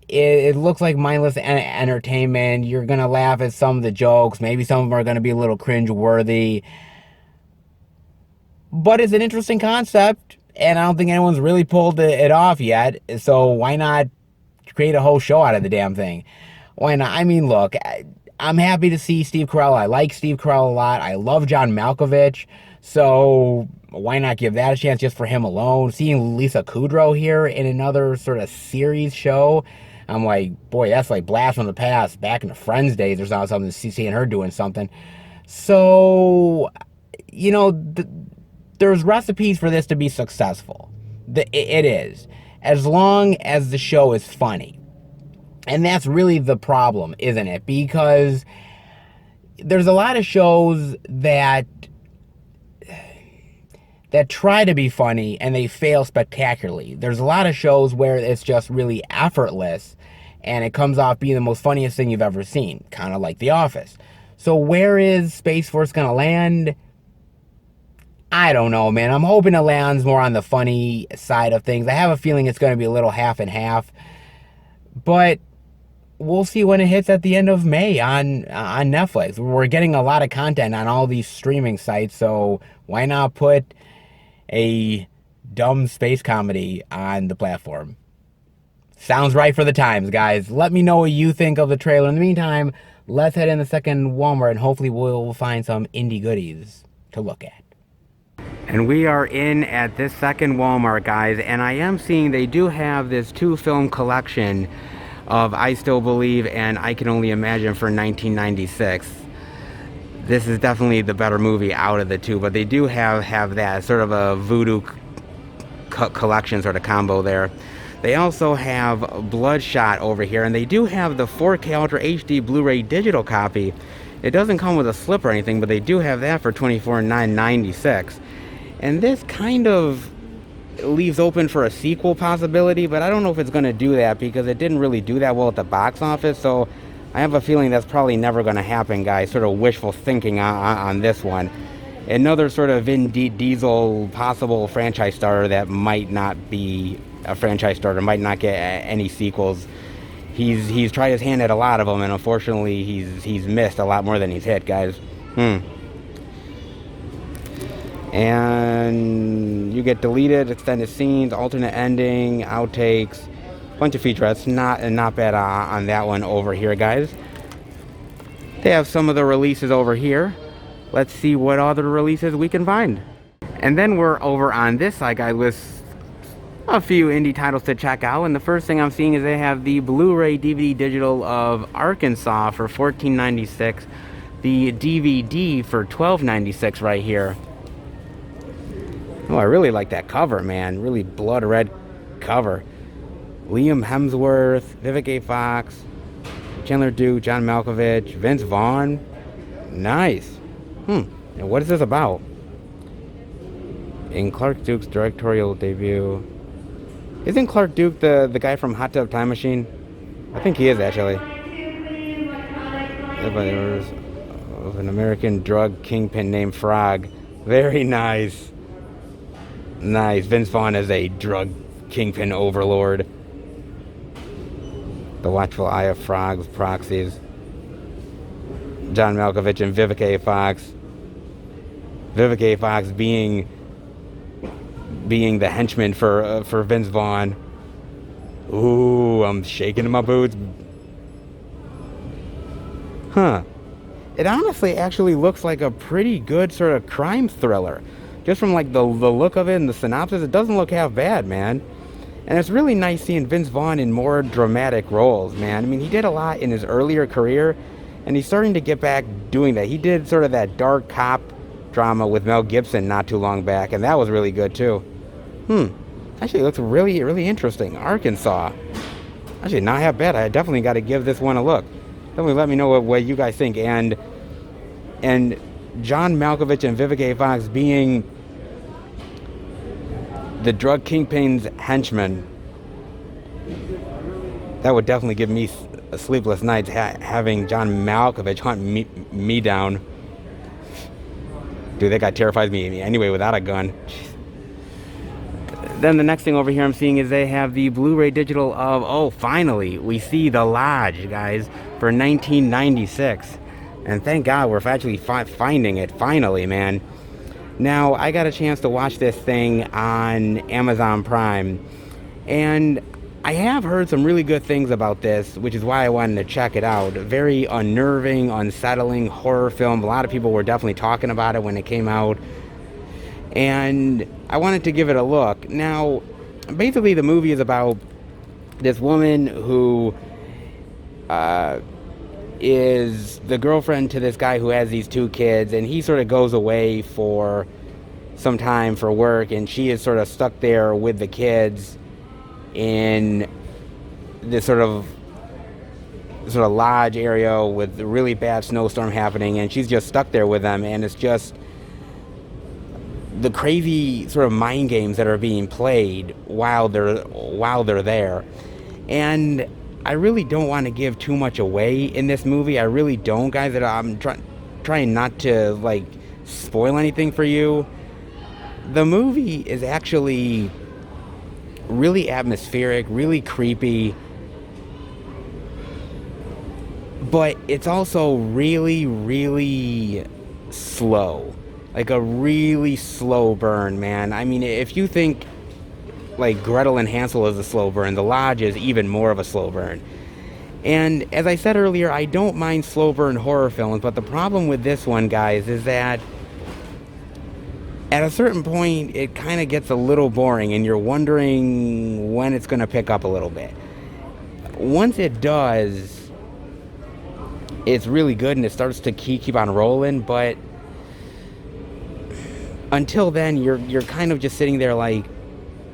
It looks like mindless entertainment. You're gonna laugh at some of the jokes. Maybe some of them are gonna be a little cringe-worthy. But it's an interesting concept, and I don't think anyone's really pulled it off yet. So why not create a whole show out of the damn thing? Why not? I mean, look, I'm happy to see Steve Carell. I like Steve Carell a lot. I love John Malkovich. So why not give that a chance just for him alone? Seeing Lisa Kudrow here in another sort of series show, I'm like, boy, that's like blast from the past. Back in the Friends days or something, seeing her doing something. So, you know, there's recipes for this to be successful. It is. As long as the show is funny. And that's really the problem, isn't it? Because there's a lot of shows that try to be funny and they fail spectacularly. There's a lot of shows where it's just really effortless and it comes off being the most funniest thing you've ever seen, kind of like The Office. So where is Space Force gonna land? I don't know, man. I'm hoping it lands more on the funny side of things. I have a feeling it's going to be a little half and half, but we'll see when it hits at the end of May on Netflix. We're getting a lot of content on all these streaming sites, so why not put a dumb space comedy on the platform? Sounds right for the times, guys. Let me know what you think of the trailer. In the meantime, let's head in the second Walmart and hopefully we'll find some indie goodies to look at. And we are in at this second Walmart, guys, and I am seeing they do have this 2-film collection of I Still Believe and I Can Only Imagine for 1996. This is definitely the better movie out of the two, but they do have that sort of a voodoo collection sort of combo there. They also have Bloodshot over here, and they do have the 4K Ultra HD Blu-ray digital copy. It doesn't come with a slip or anything, but they do have that for $24,996. And this kind of leaves open for a sequel possibility, but I don't know if it's going to do that because it didn't really do that well at the box office. So I have a feeling that's probably never going to happen, guys. Sort of wishful thinking on this one. Another sort of Vin Diesel possible franchise starter that might not be a franchise starter, might not get any sequels. He's tried his hand at a lot of them, and unfortunately he's missed a lot more than he's hit, guys. And you get deleted, extended scenes, alternate ending, outtakes, bunch of featurettes. Not bad on that one over here, guys. They have some of the releases over here. Let's see what other releases we can find. And then we're over on this side, guys, with a few indie titles to check out. And the first thing I'm seeing is they have the Blu-ray DVD digital of Arkansas for $14.96. The DVD for $12.96 right here. Oh, I really like that cover, man. Really blood red cover. Liam Hemsworth, Vivica A. Fox, Chandler Duke, John Malkovich, Vince Vaughn. Nice. And what is this about? In Clark Duke's directorial debut. Isn't Clark Duke the guy from Hot Tub Time Machine? I think he is, actually. Of an American drug kingpin named Frog. Very nice. Nice. Vince Vaughn is a drug kingpin overlord. The watchful eye of frogs, proxies. John Malkovich and Vivica A. Fox. Vivica A. Fox being the henchman for Vince Vaughn. Ooh, I'm shaking in my boots. It honestly actually looks like a pretty good sort of crime thriller. Just from like the look of it and the synopsis, it doesn't look half bad, man. And it's really nice seeing Vince Vaughn in more dramatic roles, man. I mean, he did a lot in his earlier career, and he's starting to get back doing that. He did sort of that dark cop drama with Mel Gibson not too long back, and that was really good too. Actually, it looks really, really interesting. Arkansas. Actually, not half bad. I definitely got to give this one a look. Definitely let me know what you guys think. And John Malkovich and Vivica A. Fox being the drug kingpin's henchmen, that would definitely give me sleepless nights having John Malkovich hunt me down. Dude, that guy terrifies me anyway without a gun. Then the next thing over here I'm seeing is they have the Blu-ray digital of, oh, finally, we see The Lodge, guys, for 1996. And thank God we're actually finding it, finally, man. Now, I got a chance to watch this thing on Amazon Prime, and I have heard some really good things about this, which is why I wanted to check it out. Very unnerving, unsettling horror film. A lot of people were definitely talking about it when it came out, and I wanted to give it a look. Now, basically the movie is about this woman who is the girlfriend to this guy who has these two kids, and he sort of goes away for some time for work, and she is sort of stuck there with the kids in this sort of lodge area with a really bad snowstorm happening, and she's just stuck there with them, and it's just the crazy sort of mind games that are being played while they're there. And I really don't want to give too much away in this movie. I really don't, guys. I'm trying not to, like, spoil anything for you. The movie is actually really atmospheric, really creepy, but it's also really, really slow. Like a really slow burn, man. I mean, if you think like Gretel and Hansel is a slow burn, The Lodge is even more of a slow burn. And as I said earlier, I don't mind slow burn horror films, but the problem with this one, guys, is that at a certain point it kind of gets a little boring and you're wondering when it's going to pick up a little bit. Once it does, it's really good and it starts to keep on rolling, but until then you're kind of just sitting there like,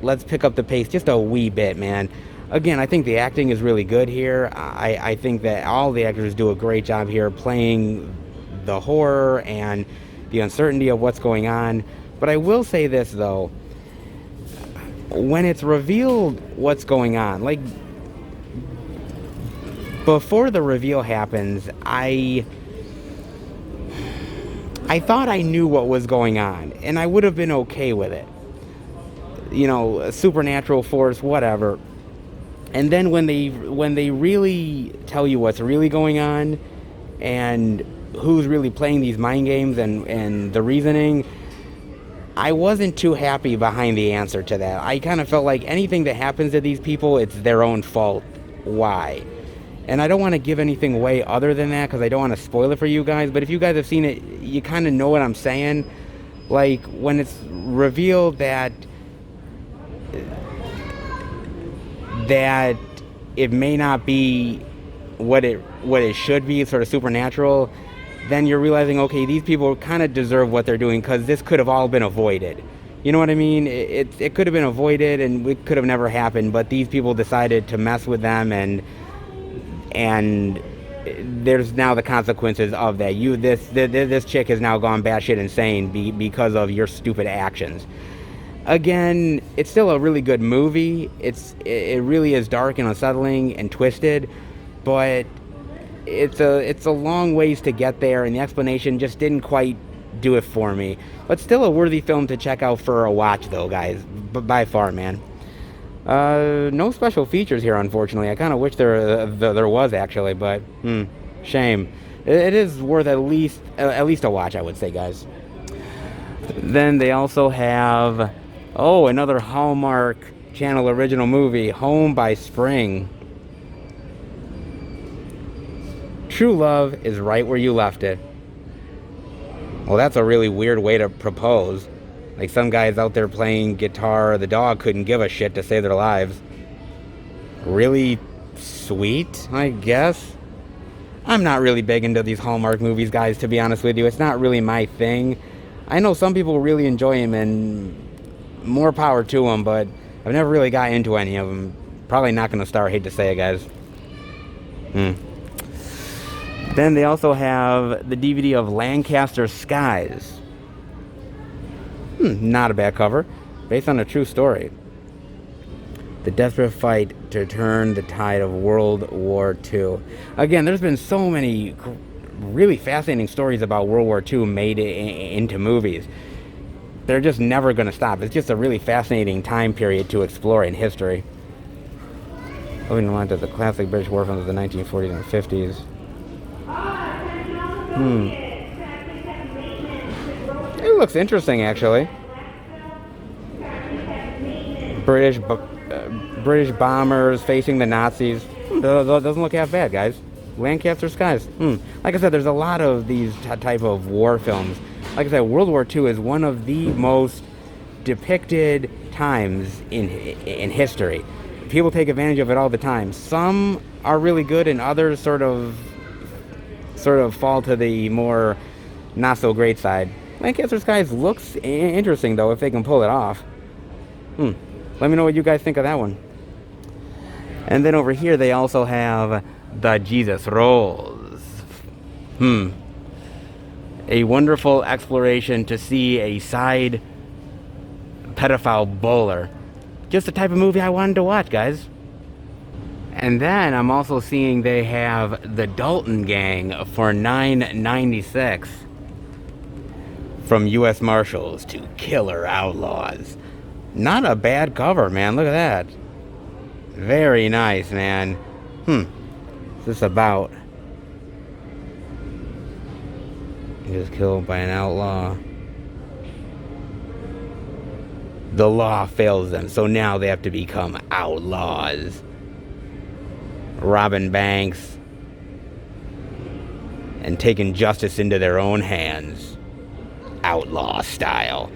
let's pick up the pace just a wee bit, man. Again, I think the acting is really good here. I think that all the actors do a great job here playing the horror and the uncertainty of what's going on. But I will say this, though. When it's revealed what's going on, like, before the reveal happens, I thought I knew what was going on, and I would have been okay with it. You know, a supernatural force, whatever. And then when they really tell you what's really going on and who's really playing these mind games and the reasoning, I wasn't too happy behind the answer to that. I kind of felt like anything that happens to these people, it's their own fault. Why? And I don't want to give anything away other than that because I don't want to spoil it for you guys. But if you guys have seen it, you kind of know what I'm saying. Like, when it's revealed that it may not be what it should be, sort of supernatural, then you're realizing, okay, these people kind of deserve what they're doing because this could have all been avoided. You know what I mean? It could have been avoided and it could have never happened, but these people decided to mess with them, and there's now the consequences of that. This chick has now gone batshit insane because of your stupid actions. Again, it's still a really good movie. It really is dark and unsettling and twisted, but it's a long ways to get there, and the explanation just didn't quite do it for me. But still a worthy film to check out for a watch, though, guys. By far, man. No special features here, unfortunately. I kind of wish there was, actually, but shame. It is worth at least a watch, I would say, guys. Then they also have, another Hallmark Channel original movie, Home by Spring. True love is right where you left it. Well, that's a really weird way to propose. Like, some guy's out there playing guitar, the dog couldn't give a shit to save their lives. Really sweet, I guess. I'm not really big into these Hallmark movies, guys, to be honest with you. It's not really my thing. I know some people really enjoy them, and more power to them, but I've never really got into any of them. Probably not going to star, hate to say it, guys. Then they also have the DVD of Lancaster Skies. Not a bad cover. Based on a true story. The desperate fight to turn the tide of World War II. Again, there's been so many really fascinating stories about World War II made into movies. they're just never going to stop. It's just a really fascinating time period to explore in history. Opening the line to the classic British war films of the 1940s and 50s. It looks interesting, actually. British bombers facing the Nazis. Doesn't look half bad, guys. Lancaster skies. Like I said, there's a lot of these type of war films. Like I said, World War II is one of the most depicted times in history. People take advantage of it all the time. Some are really good, and others sort of fall to the more not so great side. Lancaster skies looks interesting though, if they can pull it off. Let me know what you guys think of that one. And then over here they also have the Jesus Rolls. A wonderful exploration to see a side pedophile bowler. Just the type of movie I wanted to watch, guys. And then I'm also seeing they have the Dalton Gang for $9.96. From U.S. Marshals to Killer Outlaws. Not a bad cover, man. Look at that. Very nice, man. What's this about? He was killed by an outlaw. The law fails them, so now they have to become outlaws. Robbing banks and taking justice into their own hands. Outlaw style.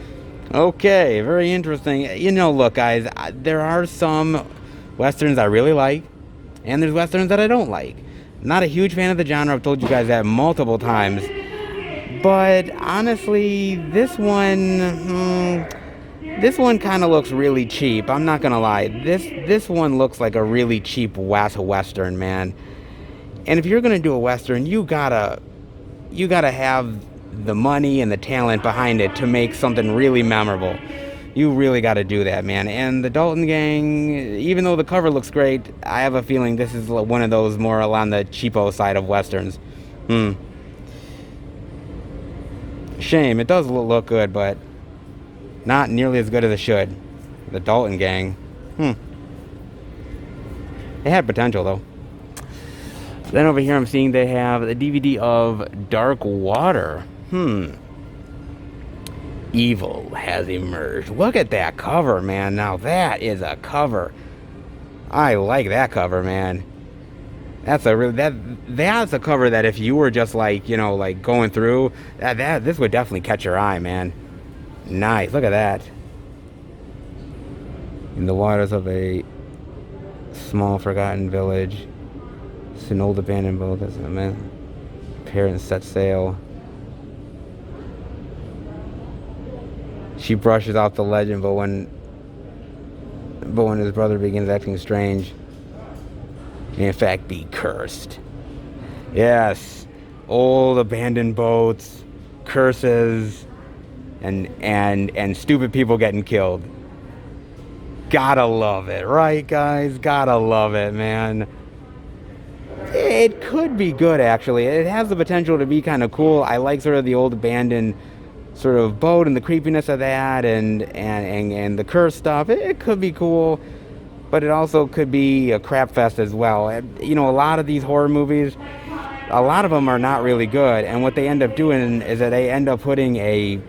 Okay, very interesting. You know, look, guys, there are some westerns I really like, and there's westerns that I don't like. Not a huge fan of the genre. I've told you guys that multiple times. But honestly, this one kind of looks really cheap. I'm not gonna lie. This one looks like a really cheap western, man. And if you're gonna do a western, you gotta have the money and the talent behind it to make something really memorable. You really got to do that, man. And the Dalton Gang, even though the cover looks great, I have a feeling this is one of those more on the cheapo side of westerns. Shame. It does look good, but not nearly as good as it should. The Dalton Gang. It had potential, though. Then over here I'm seeing they have the DVD of Dark Water. Evil has emerged. Look at that cover, man. Now that is a cover. I like that cover, man. That's a cover that if you were just like, you know, like going through this would definitely catch your eye, man. Nice. Look at that. In the waters of a small forgotten village, it's an old abandoned boat as a man parents set sail. She brushes off the legend, but when his brother begins acting strange, may in fact be cursed. Yes, old abandoned boats, curses, and stupid people getting killed. Gotta love it, right, guys? Gotta love it, man. It could be good, actually. It has the potential to be kind of cool. I like sort of the old abandoned sort of boat and the creepiness of that and the curse stuff. It could be cool, but it also could be a crap fest as well. You know, a lot of these horror movies, a lot of them are not really good, and what they end up doing is that they end up putting a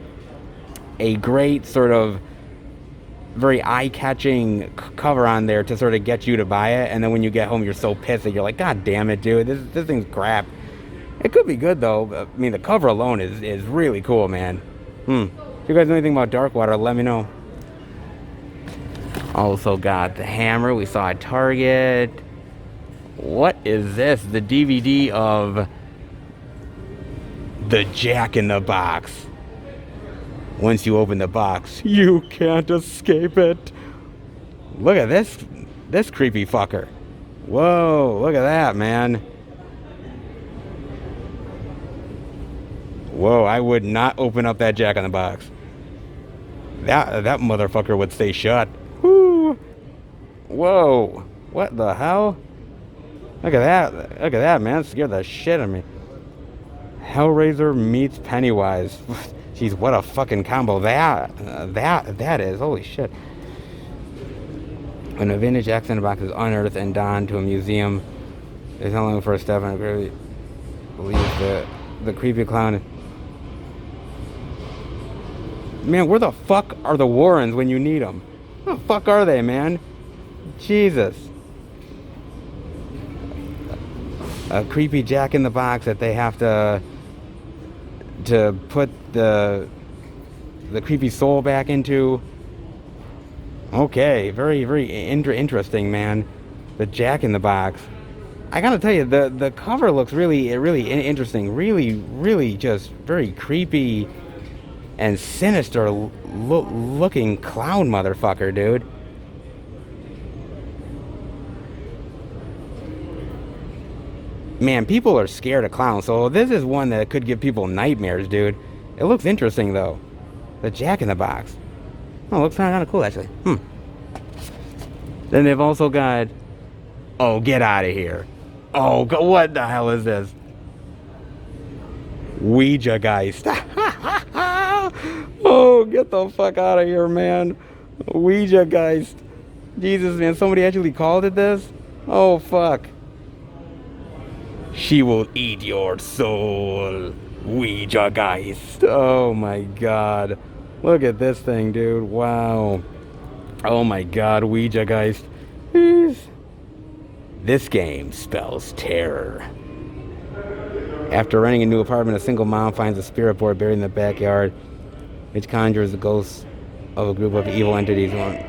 great sort of very eye-catching cover on there to sort of get you to buy it, and then when you get home you're so pissed that you're like, God damn it, dude, this thing's crap. It could be good though. I mean, the cover alone is really cool, man. If you guys know anything about Dark Water, let me know. Also got The Hammer. We saw at Target. What is this? The DVD of The Jack in the Box. Once you open the box, you can't escape it. Look at this creepy fucker. Whoa, look at that, man. Whoa, I would not open up that Jack in the Box. That motherfucker would stay shut. Whoo. Whoa. What the hell? Look at that. Look at that, man. It scared the shit out of me. Hellraiser meets Pennywise. Jeez, what a fucking combo that is. Holy shit. When a vintage accent box is unearthed and donned to a museum, there's no longer for a step, and I really believe that the creepy clown. Man, where the fuck are the Warrens when you need them? Where the fuck are they, man? Jesus. A creepy Jack in the Box that they have to put the creepy soul back into. Okay, very, very interesting, man. The Jack in the Box. I gotta tell you, the cover looks really interesting. Really just very creepy and sinister looking clown motherfucker, dude. Man, people are scared of clowns, so this is one that could give people nightmares, dude. It looks interesting, though. The Jack in the Box. Oh, it looks kind of cool, actually. Then they've also got... Oh, get out of here. Oh, what the hell is this? Ouija Geist. Oh, get the fuck out of here, man. Ouija Geist. Jesus, man, somebody actually called it this? Oh, fuck. She will eat your soul. Ouija Geist. Oh, my God. Look at this thing, dude. Wow. Oh, my God. Ouija Geist. This game spells terror. After renting a new apartment, a single mom finds a spirit board buried in the backyard, which conjures the ghosts of a group of evil entities and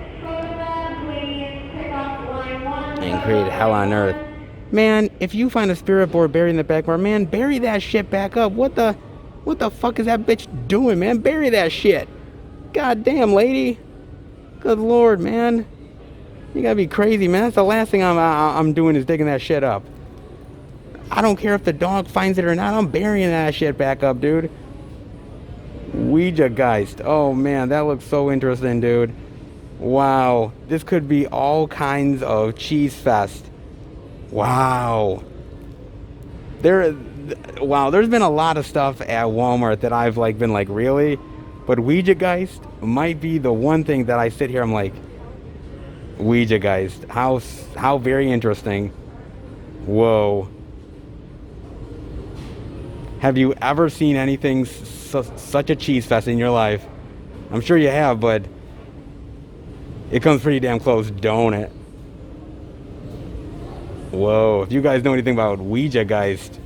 create hell on earth. Man, if you find a spirit board buried in the backyard, man, bury that shit back up. What the fuck is that bitch doing, man? Bury that shit. God damn, lady. Good Lord, man. You gotta be crazy, man. That's the last thing I'm doing is digging that shit up. I don't care if the dog finds it or not. I'm burying that shit back up, dude. Ouija Geist. Oh, man, that looks so interesting, dude. Wow. This could be all kinds of cheese fest. Wow. There's been a lot of stuff at Walmart that I've been like, really? But Ouija Geist might be the one thing that I sit here, I'm like, Ouija Geist. How very interesting. Whoa. Have you ever seen anything such a cheese fest in your life? I'm sure you have, but it comes pretty damn close, don't it? Whoa, if you guys know anything about Ouija Geist,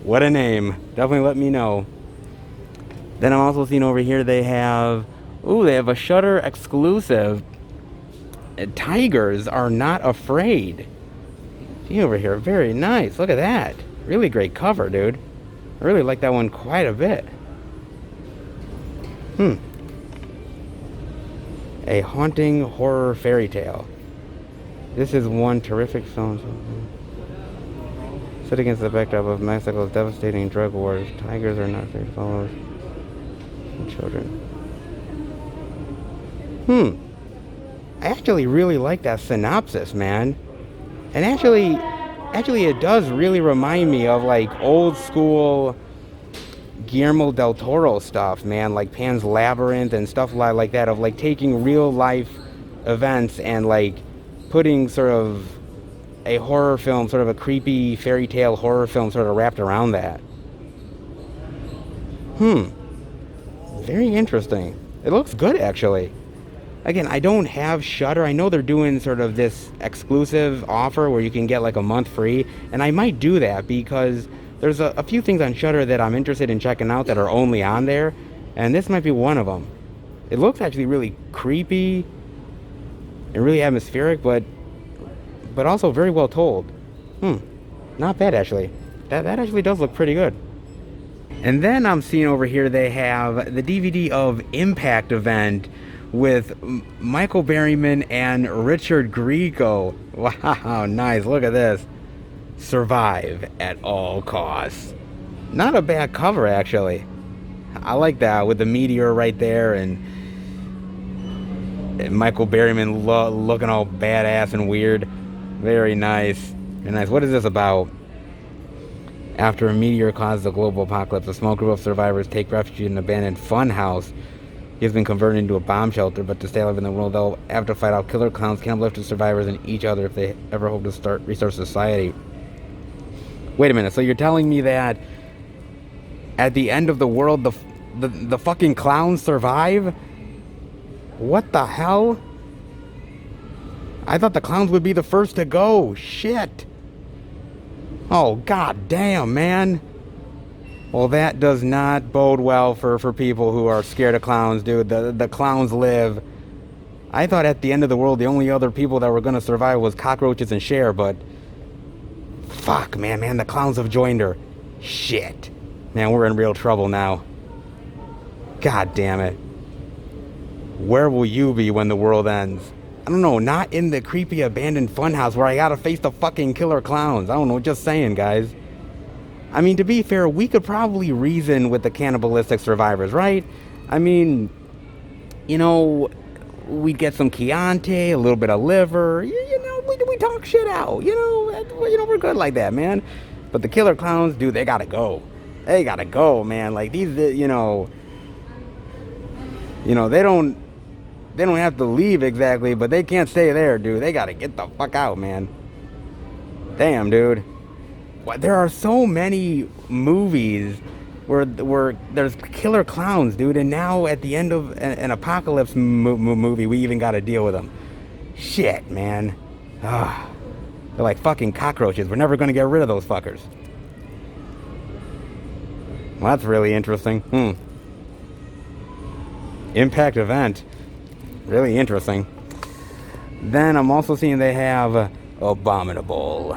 what a name. Definitely let me know. Then I'm also seeing over here they have a Shudder exclusive. Tigers Are Not Afraid. See over here, very nice. Look at that. Really great cover, dude. I really like that one quite a bit. A haunting horror fairy tale. This is one terrific film. Set against the backdrop of Mexico's devastating drug wars, tigers are not afraid to follow children. I actually really like that synopsis, man. And actually it does really remind me of old school Guillermo del Toro stuff, man, like Pan's Labyrinth and stuff like that, of taking real life events and putting sort of a horror film, sort of a creepy fairy tale horror film sort of wrapped around that. Very interesting. It looks good, actually. Again, I don't have Shudder. I know they're doing sort of this exclusive offer where you can get a month free, and I might do that because there's a few things on Shudder that I'm interested in checking out that are only on there, and this might be one of them. It looks actually really creepy and really atmospheric, but also very well told. Not bad, actually. That actually does look pretty good. And then I'm seeing over here they have the DVD of Impact Event with Michael Berryman and Richard Grieco. Wow, nice. Look at this. Survive at all costs. Not a bad cover, actually. I like that with the meteor right there and Michael Berryman looking all badass and weird. Very nice. Very nice. What is this about? After a meteor causes a global apocalypse, a small group of survivors take refuge in an abandoned funhouse. He has been converted into a bomb shelter, but to stay alive in the world, they'll have to fight out killer clowns, cannibalistic survivors, and each other if they ever hope to restart society. Wait a minute, so you're telling me that at the end of the world, the fucking clowns survive? What the hell? I thought the clowns would be the first to go. Shit. Oh, god damn, man. Well, that does not bode well for people who are scared of clowns, dude. The clowns live. I thought at the end of the world, the only other people that were going to survive was cockroaches and Cher, but... Fuck, man, the clowns have joined her. Shit. Man, we're in real trouble now. God damn it. Where will you be when the world ends? I don't know, not in the creepy abandoned funhouse where I gotta face the fucking killer clowns. I don't know, just saying, guys. I mean, to be fair, we could probably reason with the cannibalistic survivors, right? I mean, you know, we get some Chianti, a little bit of liver, you know, we talk shit out, you know, we're good like that, man. But the killer clowns, dude, they gotta go. They gotta go, man. Like, these, you know, they don't have to leave exactly, but they can't stay there, dude. They gotta get the fuck out, man. Damn, dude. There are so many movies where there's killer clowns, dude, and now at the end of an apocalypse movie, we even gotta deal with them. Shit, man. Ugh. They're like fucking cockroaches. We're never gonna get rid of those fuckers. Well, that's really interesting. Impact event. Really interesting. Then I'm also seeing they have Abominable.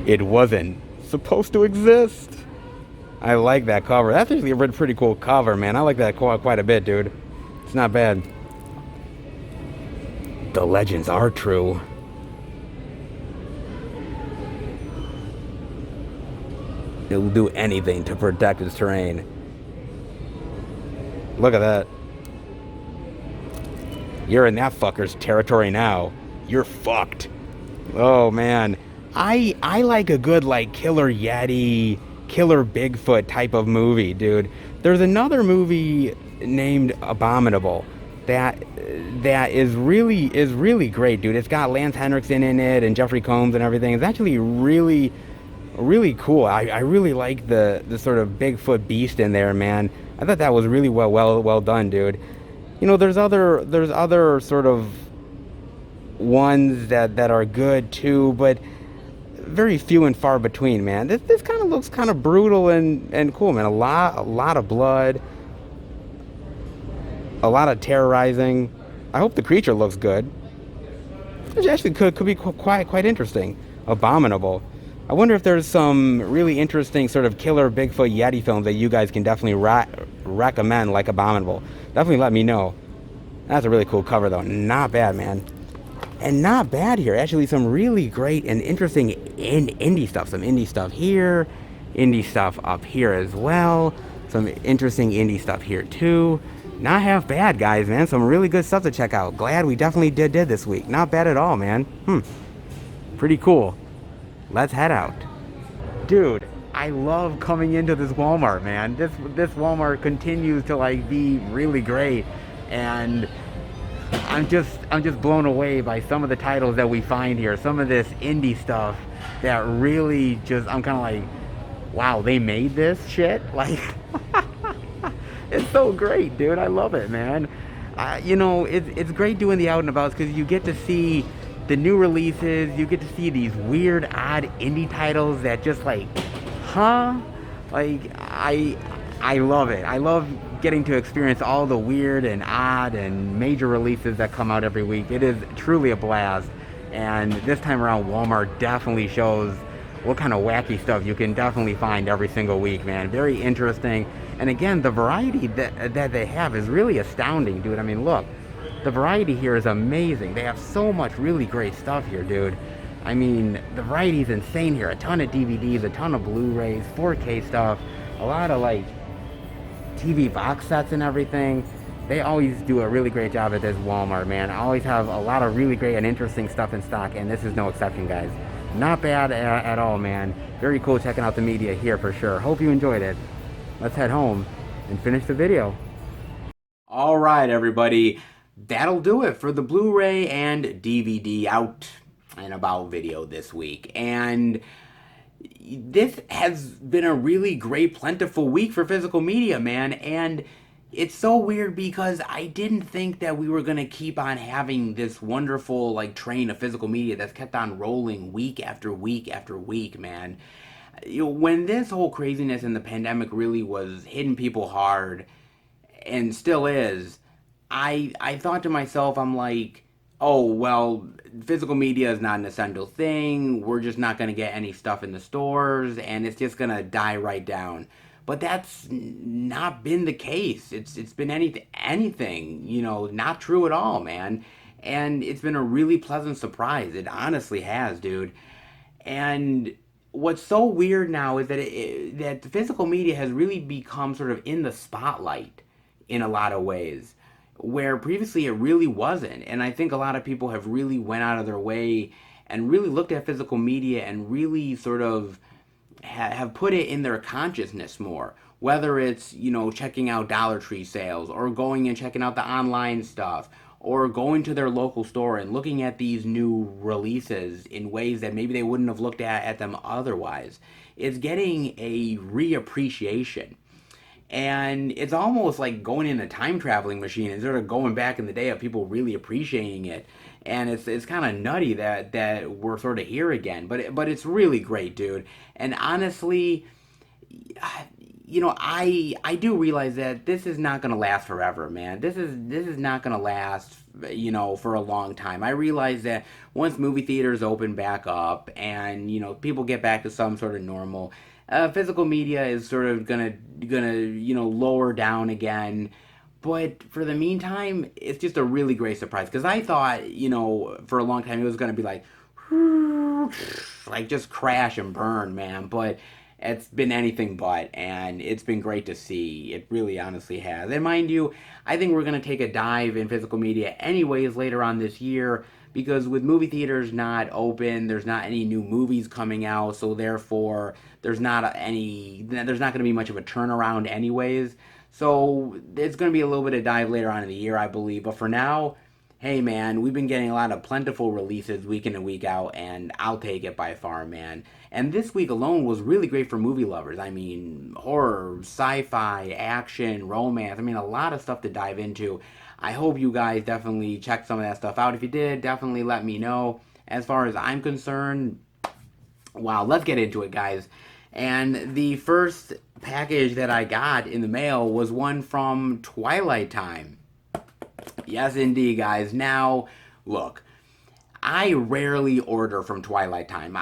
It wasn't supposed to exist. I like that cover. That's actually a pretty cool cover, man. I like that quite a bit, dude. It's not bad. The legends are true. It will do anything to protect its terrain. Look at that. You're in that fucker's territory now. You're fucked. Oh, man. I like a good, like, killer Yeti, killer Bigfoot type of movie, dude. There's another movie named Abominable that is really great, dude. It's got Lance Henriksen in it and Jeffrey Combs and everything. It's actually really cool. I really like the sort of Bigfoot beast in there, man. I thought that was really well done, dude. You know, there's other sort of ones that are good too, but very few and far between, man. This kind of looks kind of brutal and cool, man. A lot of blood, a lot of terrorizing. I hope the creature looks good. Which actually could be quite interesting. Abominable. I wonder if there's some really interesting sort of killer Bigfoot Yeti films that you guys can definitely recommend, like Abominable. Definitely let me know. That's a really cool cover, though. Not bad, man. And not bad here. Actually, some really great and interesting indie stuff. Some indie stuff here. Indie stuff up here as well. Some interesting indie stuff here, too. Not half bad, guys, man. Some really good stuff to check out. Glad we definitely did this week. Not bad at all, man. Pretty cool. Let's head out. Dude, I love coming into this Walmart, man. This Walmart continues to like be really great, and I'm just blown away by some of the titles that we find here. Some of this indie stuff that really just, I'm kind of like, wow, they made this shit? Like, it's so great, dude. I love it, man. You know, it's great doing the out and abouts because you get to see the new releases. You get to see these weird, odd indie titles that just like, like, I love it. I love getting to experience all the weird and odd and major releases that come out every week. It is truly a blast. And this time around, Walmart definitely shows what kind of wacky stuff you can definitely find every single week, man. Very interesting. And again, the variety that they have is really astounding, dude. I mean, look, the variety here is amazing. They have so much really great stuff here, dude. I mean, the variety is insane here. A ton of DVDs, a ton of Blu-rays, 4K stuff, a lot of like TV box sets and everything. They always do a really great job at this Walmart, man. I always have a lot of really great and interesting stuff in stock, and this is no exception, guys. Not bad at all, man. Very cool checking out the media here for sure. Hope you enjoyed it. Let's head home and finish the video. All right, everybody. That'll do it for the Blu-ray and DVD out and about video this week. And this has been a really great, plentiful week for physical media, man. And it's so weird because I didn't think that we were going to keep on having this wonderful, like, train of physical media that's kept on rolling week after week after week, man. When this whole craziness in the pandemic really was hitting people hard, and still is, I thought to myself, I'm like, oh, well, physical media is not an essential thing. We're just not going to get any stuff in the stores, and it's just going to die right down. But that's not been the case. It's been anything, not true at all, man. And it's been a really pleasant surprise. It honestly has, dude. And what's so weird now is that the physical media has really become sort of in the spotlight in a lot of ways, where previously it really wasn't. And I think a lot of people have really went out of their way and really looked at physical media and really sort of have put it in their consciousness more. Whether it's, checking out Dollar Tree sales or going and checking out the online stuff or going to their local store and looking at these new releases in ways that maybe they wouldn't have looked at them otherwise. It's getting a reappreciation. And it's almost like going in a time traveling machine and sort of going back in the day of people really appreciating it. And it's kind of nutty that we're sort of here again. But it's really great, dude. And honestly, I do realize that this is not gonna last forever, man. This is not gonna last, for a long time. I realize that once movie theaters open back up and people get back to some sort of normal, physical media is sort of gonna lower down again. But for the meantime, it's just a really great surprise because I thought for a long time it was gonna be like just crash and burn, man. But it's been anything but, and it's been great to see. It really honestly has. And mind you, I think we're going to take a dive in physical media anyways later on this year, because with movie theaters not open, there's not any new movies coming out, so therefore there's not going to be much of a turnaround anyways. So it's going to be a little bit of dive later on in the year, I believe. But for now, hey man, we've been getting a lot of plentiful releases week in and week out, and I'll take it by far, man. And this week alone was really great for movie lovers. I mean, horror, sci-fi, action, romance. I mean, a lot of stuff to dive into. I hope you guys definitely checked some of that stuff out. If you did, definitely let me know. As far as I'm concerned, wow, let's get into it, guys. And the first package that I got in the mail was one from Twilight Time. Yes, indeed, guys. Now, look, I rarely order from Twilight Time.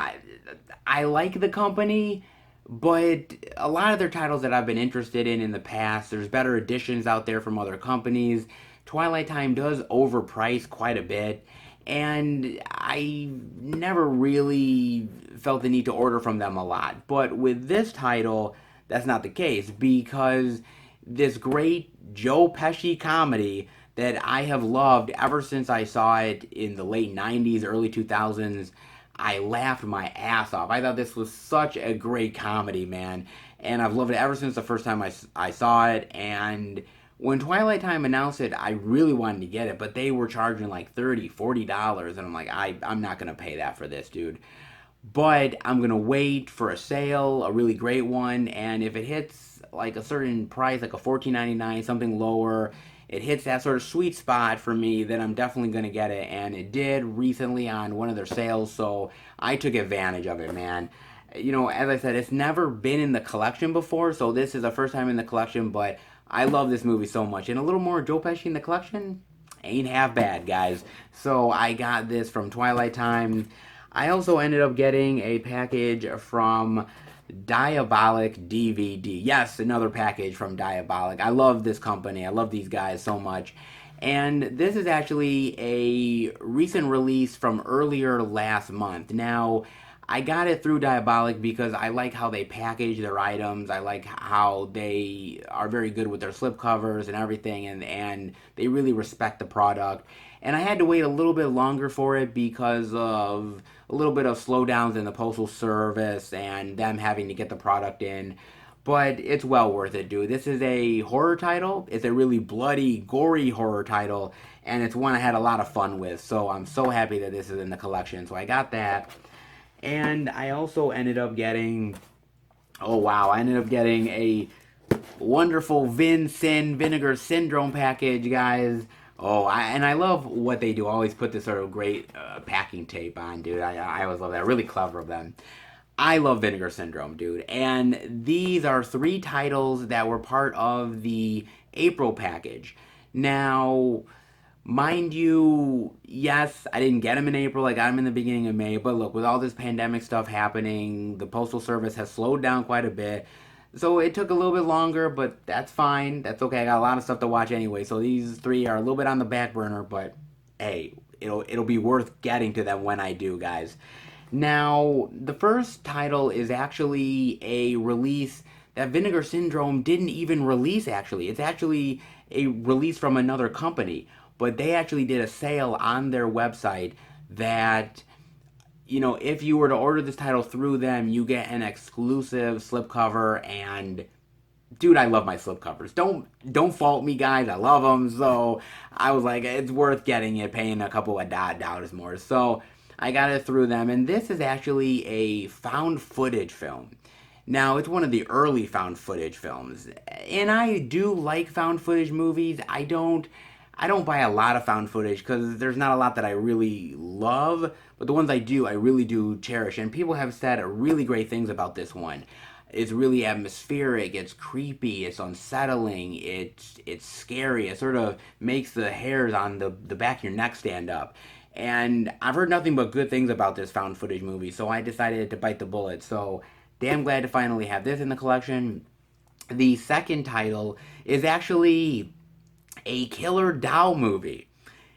I like the company, but a lot of their titles that I've been interested in the past, there's better editions out there from other companies. Twilight Time does overprice quite a bit, and I never really felt the need to order from them a lot. But with this title, that's not the case, because this great Joe Pesci comedy that I have loved ever since I saw it in the late 90s, early 2000s, I laughed my ass off. I thought this was such a great comedy, man. And I've loved it ever since the first time I saw it. And when Twilight Time announced it, I really wanted to get it, but they were charging like $30, $40. And I'm like, I'm not going to pay that for this, dude. But I'm going to wait for a sale, a really great one. And if it hits like a certain price, like a $14.99, something lower, it hits that sort of sweet spot for me, then I'm definitely going to get it. And it did recently on one of their sales, so I took advantage of it, man. As I said, it's never been in the collection before, so this is the first time in the collection, but I love this movie so much. And a little more Joe Pesci in the collection ain't half bad, guys. So I got this from Twilight Time. I also ended up getting a package from Diabolic DVD. Yes, another package from Diabolic. I love this company. I love these guys so much. And this is actually a recent release from earlier last month. Now, I got it through Diabolic because I like how they package their items. I like how they are very good with their slipcovers and everything, and they really respect the product. And I had to wait a little bit longer for it because of a little bit of slowdowns in the postal service and them having to get the product in. But it's well worth it, dude. This is a horror title. It's a really bloody, gory horror title, and it's one I had a lot of fun with. So I'm so happy that this is in the collection. So I got that. And I also ended up getting, oh wow, I ended up getting a wonderful Vinegar Syndrome package, guys. And I love what they do. I always put this sort of great packing tape on, dude. I always love that. Really clever of them. I love Vinegar Syndrome, dude. And these are 3 titles that were part of the April package. Now, mind you, yes, I didn't get them in April. I got them in the beginning of May. But look, with all this pandemic stuff happening, the Postal Service has slowed down quite a bit. So it took a little bit longer, but that's fine. That's okay. I got a lot of stuff to watch anyway. So these 3 are a little bit on the back burner, but hey, it'll be worth getting to them when I do, guys. Now, the first title is actually a release that Vinegar Syndrome didn't even release, actually. It's actually a release from another company, but they actually did a sale on their website that, if you were to order this title through them, you get an exclusive slipcover. And dude, I love my slipcovers. Don't fault me, guys. I love them. So I was like, it's worth getting it, paying a couple of dollars more. So I got it through them, and this is actually a found footage film. Now, it's one of the early found footage films, and I do like found footage movies. I don't buy a lot of found footage because there's not a lot that I really love, but the ones I do, I really do cherish. And people have said really great things about this one. It's really atmospheric, it's creepy, it's unsettling, it's scary. It sort of makes the hairs on the back of your neck stand up. And I've heard nothing but good things about this found footage movie, so I decided to bite the bullet. So, damn glad to finally have this in the collection. The second title is actually a killer doll movie.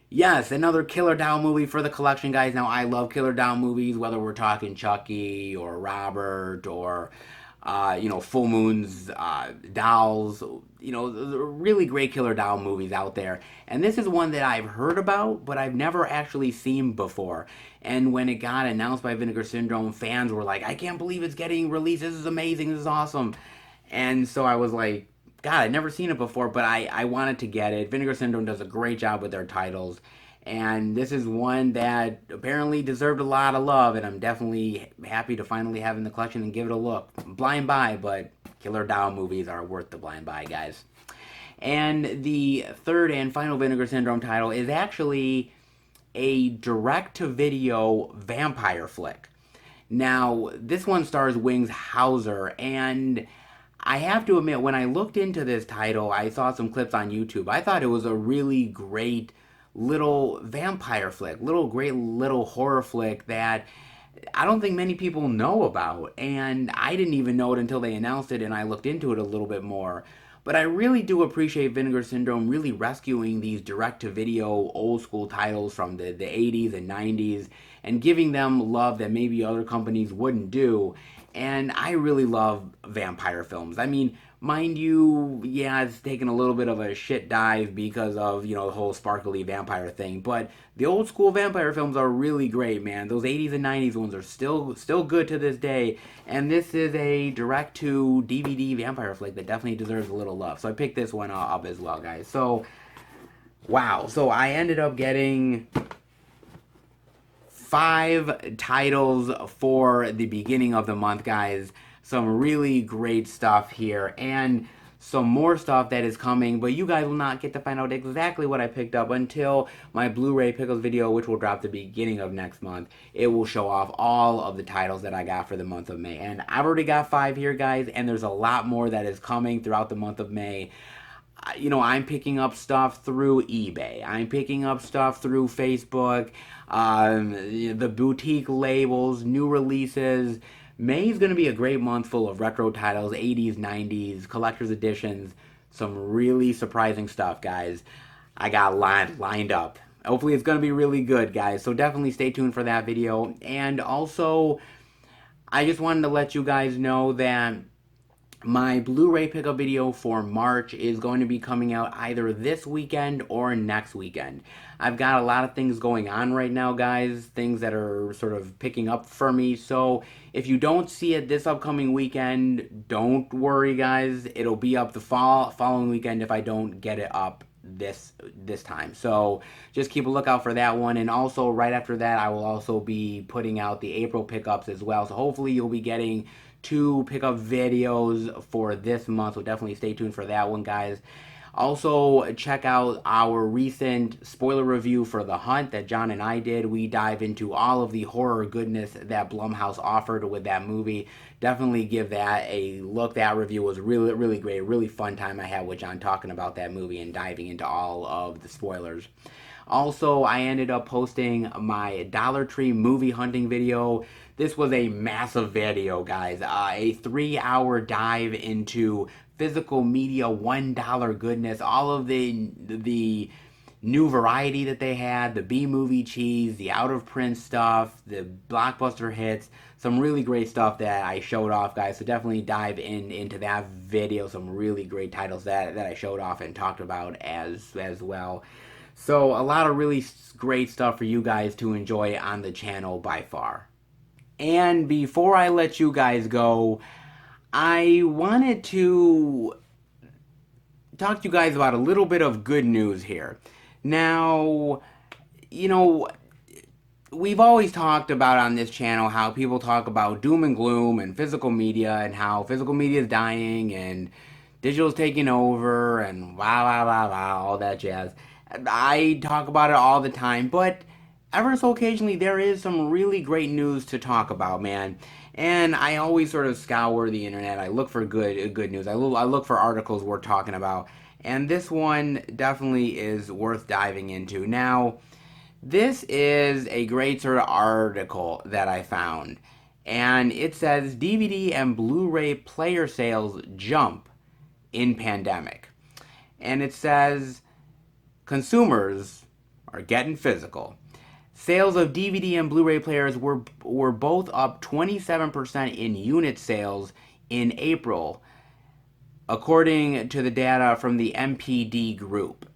Yes, another killer doll movie for the collection, guys. Now, I love killer doll movies, whether we're talking Chucky or Robert or, Full Moon's dolls. Really great killer doll movies out there. And this is one that I've heard about, but I've never actually seen before. And when it got announced by Vinegar Syndrome, fans were like, I can't believe it's getting released. This is amazing. This is awesome. And so I was like, God, I'd never seen it before, but I wanted to get it. Vinegar Syndrome does a great job with their titles. And this is one that apparently deserved a lot of love, and I'm definitely happy to finally have in the collection and give it a look. Blind buy, but killer doll movies are worth the blind buy, guys. And the third and final Vinegar Syndrome title is actually a direct-to-video vampire flick. Now, this one stars Wings Hauser, and I have to admit, when I looked into this title, I saw some clips on YouTube. I thought it was a really great little vampire flick, great little horror flick that I don't think many people know about. And I didn't even know it until they announced it and I looked into it a little bit more. But I really do appreciate Vinegar Syndrome really rescuing these direct-to-video old school titles from the 80s and 90s and giving them love that maybe other companies wouldn't do. And I really love vampire films. I mean, mind you, yeah, it's taken a little bit of a shit dive because of, the whole sparkly vampire thing. But the old school vampire films are really great, man. Those 80s and 90s ones are still good to this day. And this is a direct-to-DVD vampire flick that definitely deserves a little love. So I picked this one up as well, guys. So, wow. So I ended up getting 5 titles for the beginning of the month, guys. Some really great stuff here, and some more stuff that is coming, but you guys will not get to find out exactly what I picked up until my Blu-ray pickles video, which will drop the beginning of next month. It will show off all of the titles that I got for the month of May, and I've already got 5 here, guys, and there's a lot more that is coming throughout the month of May. I'm picking up stuff through eBay. I'm picking up stuff through Facebook, the boutique labels, new releases. May is going to be a great month full of retro titles, 80s, 90s, collector's editions, some really surprising stuff, guys. I got lined up. Hopefully it's going to be really good, guys. So definitely stay tuned for that video. And also, I just wanted to let you guys know that my Blu-ray pickup video for March is going to be coming out either this weekend or next weekend. I've got a lot of things going on right now, guys, things that are sort of picking up for me. So if you don't see it this upcoming weekend, don't worry, guys. It'll be up the following weekend if I don't get it up this time. So just keep a lookout for that one. And also right after that, I will also be putting out the April pickups as well. So hopefully you'll be getting 2 pickup videos for this month, so definitely stay tuned for that one, guys. Also, check out our recent spoiler review for The Hunt that John and I did. We dive into all of the horror goodness that Blumhouse offered with that movie. Definitely give that a look. That review was really, really great. Really fun time I had with John talking about that movie and diving into all of the spoilers. Also, I ended up posting my Dollar Tree movie hunting video. This was a massive video, guys. A 3-hour dive into physical media, $1 goodness, all of the new variety that they had, the B-movie cheese, the out-of-print stuff, the blockbuster hits, some really great stuff that I showed off, guys. So definitely dive into that video. Some really great titles that I showed off and talked about as well. So a lot of really great stuff for you guys to enjoy on the channel by far. And before I let you guys go, I wanted to talk to you guys about a little bit of good news here. Now, you know, we've always talked about on this channel how people talk about doom and gloom and physical media and how physical media is dying and digital's taking over and wow, all that jazz. I talk about it all the time, but ever so occasionally there is some really great news to talk about, man. And I always sort of scour the internet. I look for good news. I look for articles worth talking about. And this one definitely is worth diving into. Now, this is a great sort of article that I found. And it says DVD and Blu-ray player sales jump in pandemic. And it says consumers are getting physical. Sales of DVD and Blu-ray players were both up 27% in unit sales in April, according to the data from the MPD Group.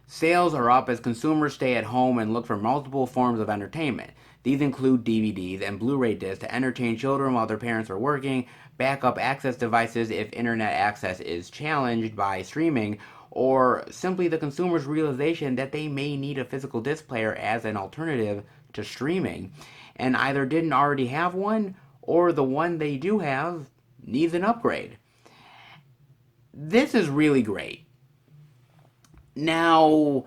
Sales are up as consumers stay at home and look for multiple forms of entertainment. These include DVDs and Blu-ray discs to entertain children while their parents are working, backup access devices if internet access is challenged by streaming, or simply the consumer's realization that they may need a physical disc player as an alternative to streaming, and either didn't already have one, or the one they do have needs an upgrade. This is really great. Now,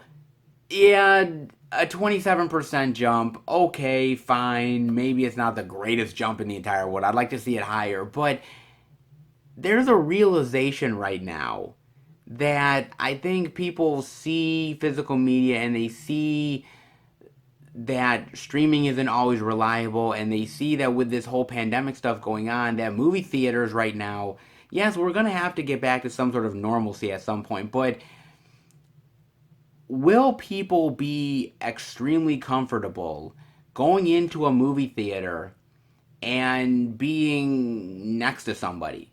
yeah, a 27% jump, okay, fine, maybe it's not the greatest jump in the entire world, I'd like to see it higher, but there's a realization right now that I think people see physical media and they see that streaming isn't always reliable, and they see that with this whole pandemic stuff going on, that movie theaters right now, yes, we're going to have to get back to some sort of normalcy at some point, but will people be extremely comfortable going into a movie theater and being next to somebody?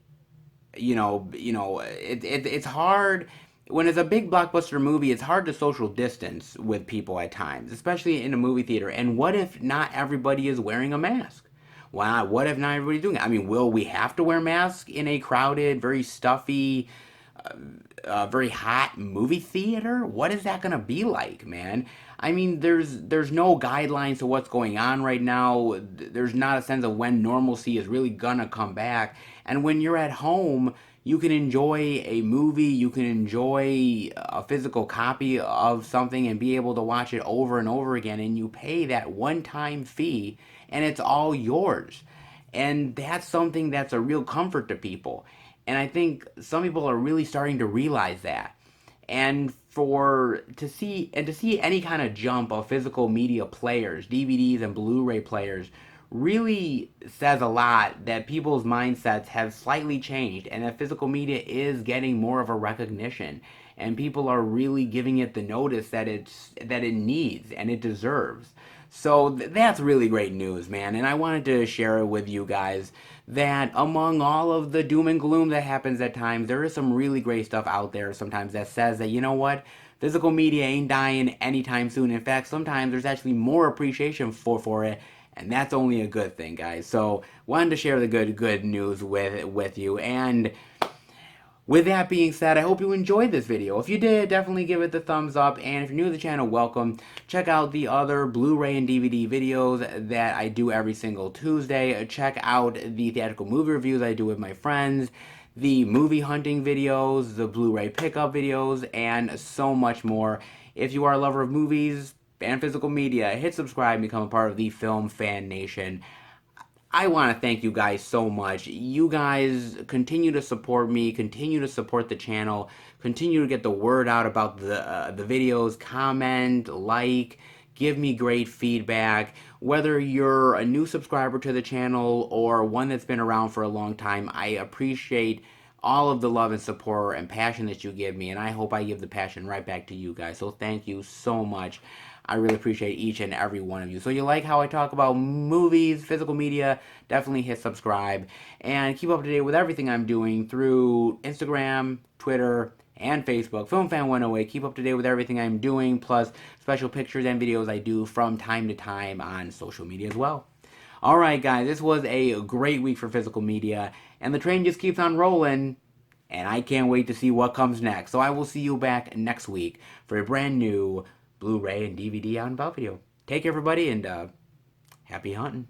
It's hard when it's a big blockbuster movie. It's hard to social distance with people at times, especially in a movie theater. And what if not everybody is wearing a mask? Wow, what if not everybody's doing it? I mean, will we have to wear masks in a crowded, very stuffy, very hot movie theater? What is that gonna be like, man? I mean, there's no guidelines to what's going on right now. There's not a sense of when normalcy is really gonna come back. And when you're at home, you can enjoy a movie, you can enjoy a physical copy of something and be able to watch it over and over again, and you pay that one-time fee and it's all yours. And that's something that's a real comfort to people. And I think some people are really starting to realize that. And to see any kind of jump of physical media players, DVDs and Blu-ray players, really says a lot that people's mindsets have slightly changed and that physical media is getting more of a recognition, and people are really giving it the notice that it needs and it deserves. So that's really great news, man. And I wanted to share it with you guys that among all of the doom and gloom that happens at times, there is some really great stuff out there sometimes that says that, you know what? Physical media ain't dying anytime soon. In fact, sometimes there's actually more appreciation for it, and that's only a good thing, guys. So wanted to share the good news with you. And with that being said, I hope you enjoyed this video. If you did, definitely give it the thumbs up. And if you're new to the channel, welcome. Check out the other Blu-ray and DVD videos that I do every single Tuesday. Check out the theatrical movie reviews I do with my friends, the movie hunting videos, the Blu-ray pickup videos, and so much more. If you are a lover of movies and physical media, hit subscribe and become a part of the Film Fan Nation. I want to thank you guys so much. You guys continue to support me, continue to support the channel, continue to get the word out about the videos, comment, like, give me great feedback. Whether you're a new subscriber to the channel or one that's been around for a long time, I appreciate all of the love and support and passion that you give me, and I hope I give the passion right back to you guys. So thank you so much. I really appreciate each and every one of you. So you like how I talk about movies, physical media, definitely hit subscribe. And keep up to date with everything I'm doing through Instagram, Twitter, and Facebook. FilmFan108. Keep up to date with everything I'm doing, plus special pictures and videos I do from time to time on social media as well. Alright guys, this was a great week for physical media, and the train just keeps on rolling, and I can't wait to see what comes next. So I will see you back next week for a brand new Blu-ray and DVD out and about video. Take care, everybody, and happy hunting.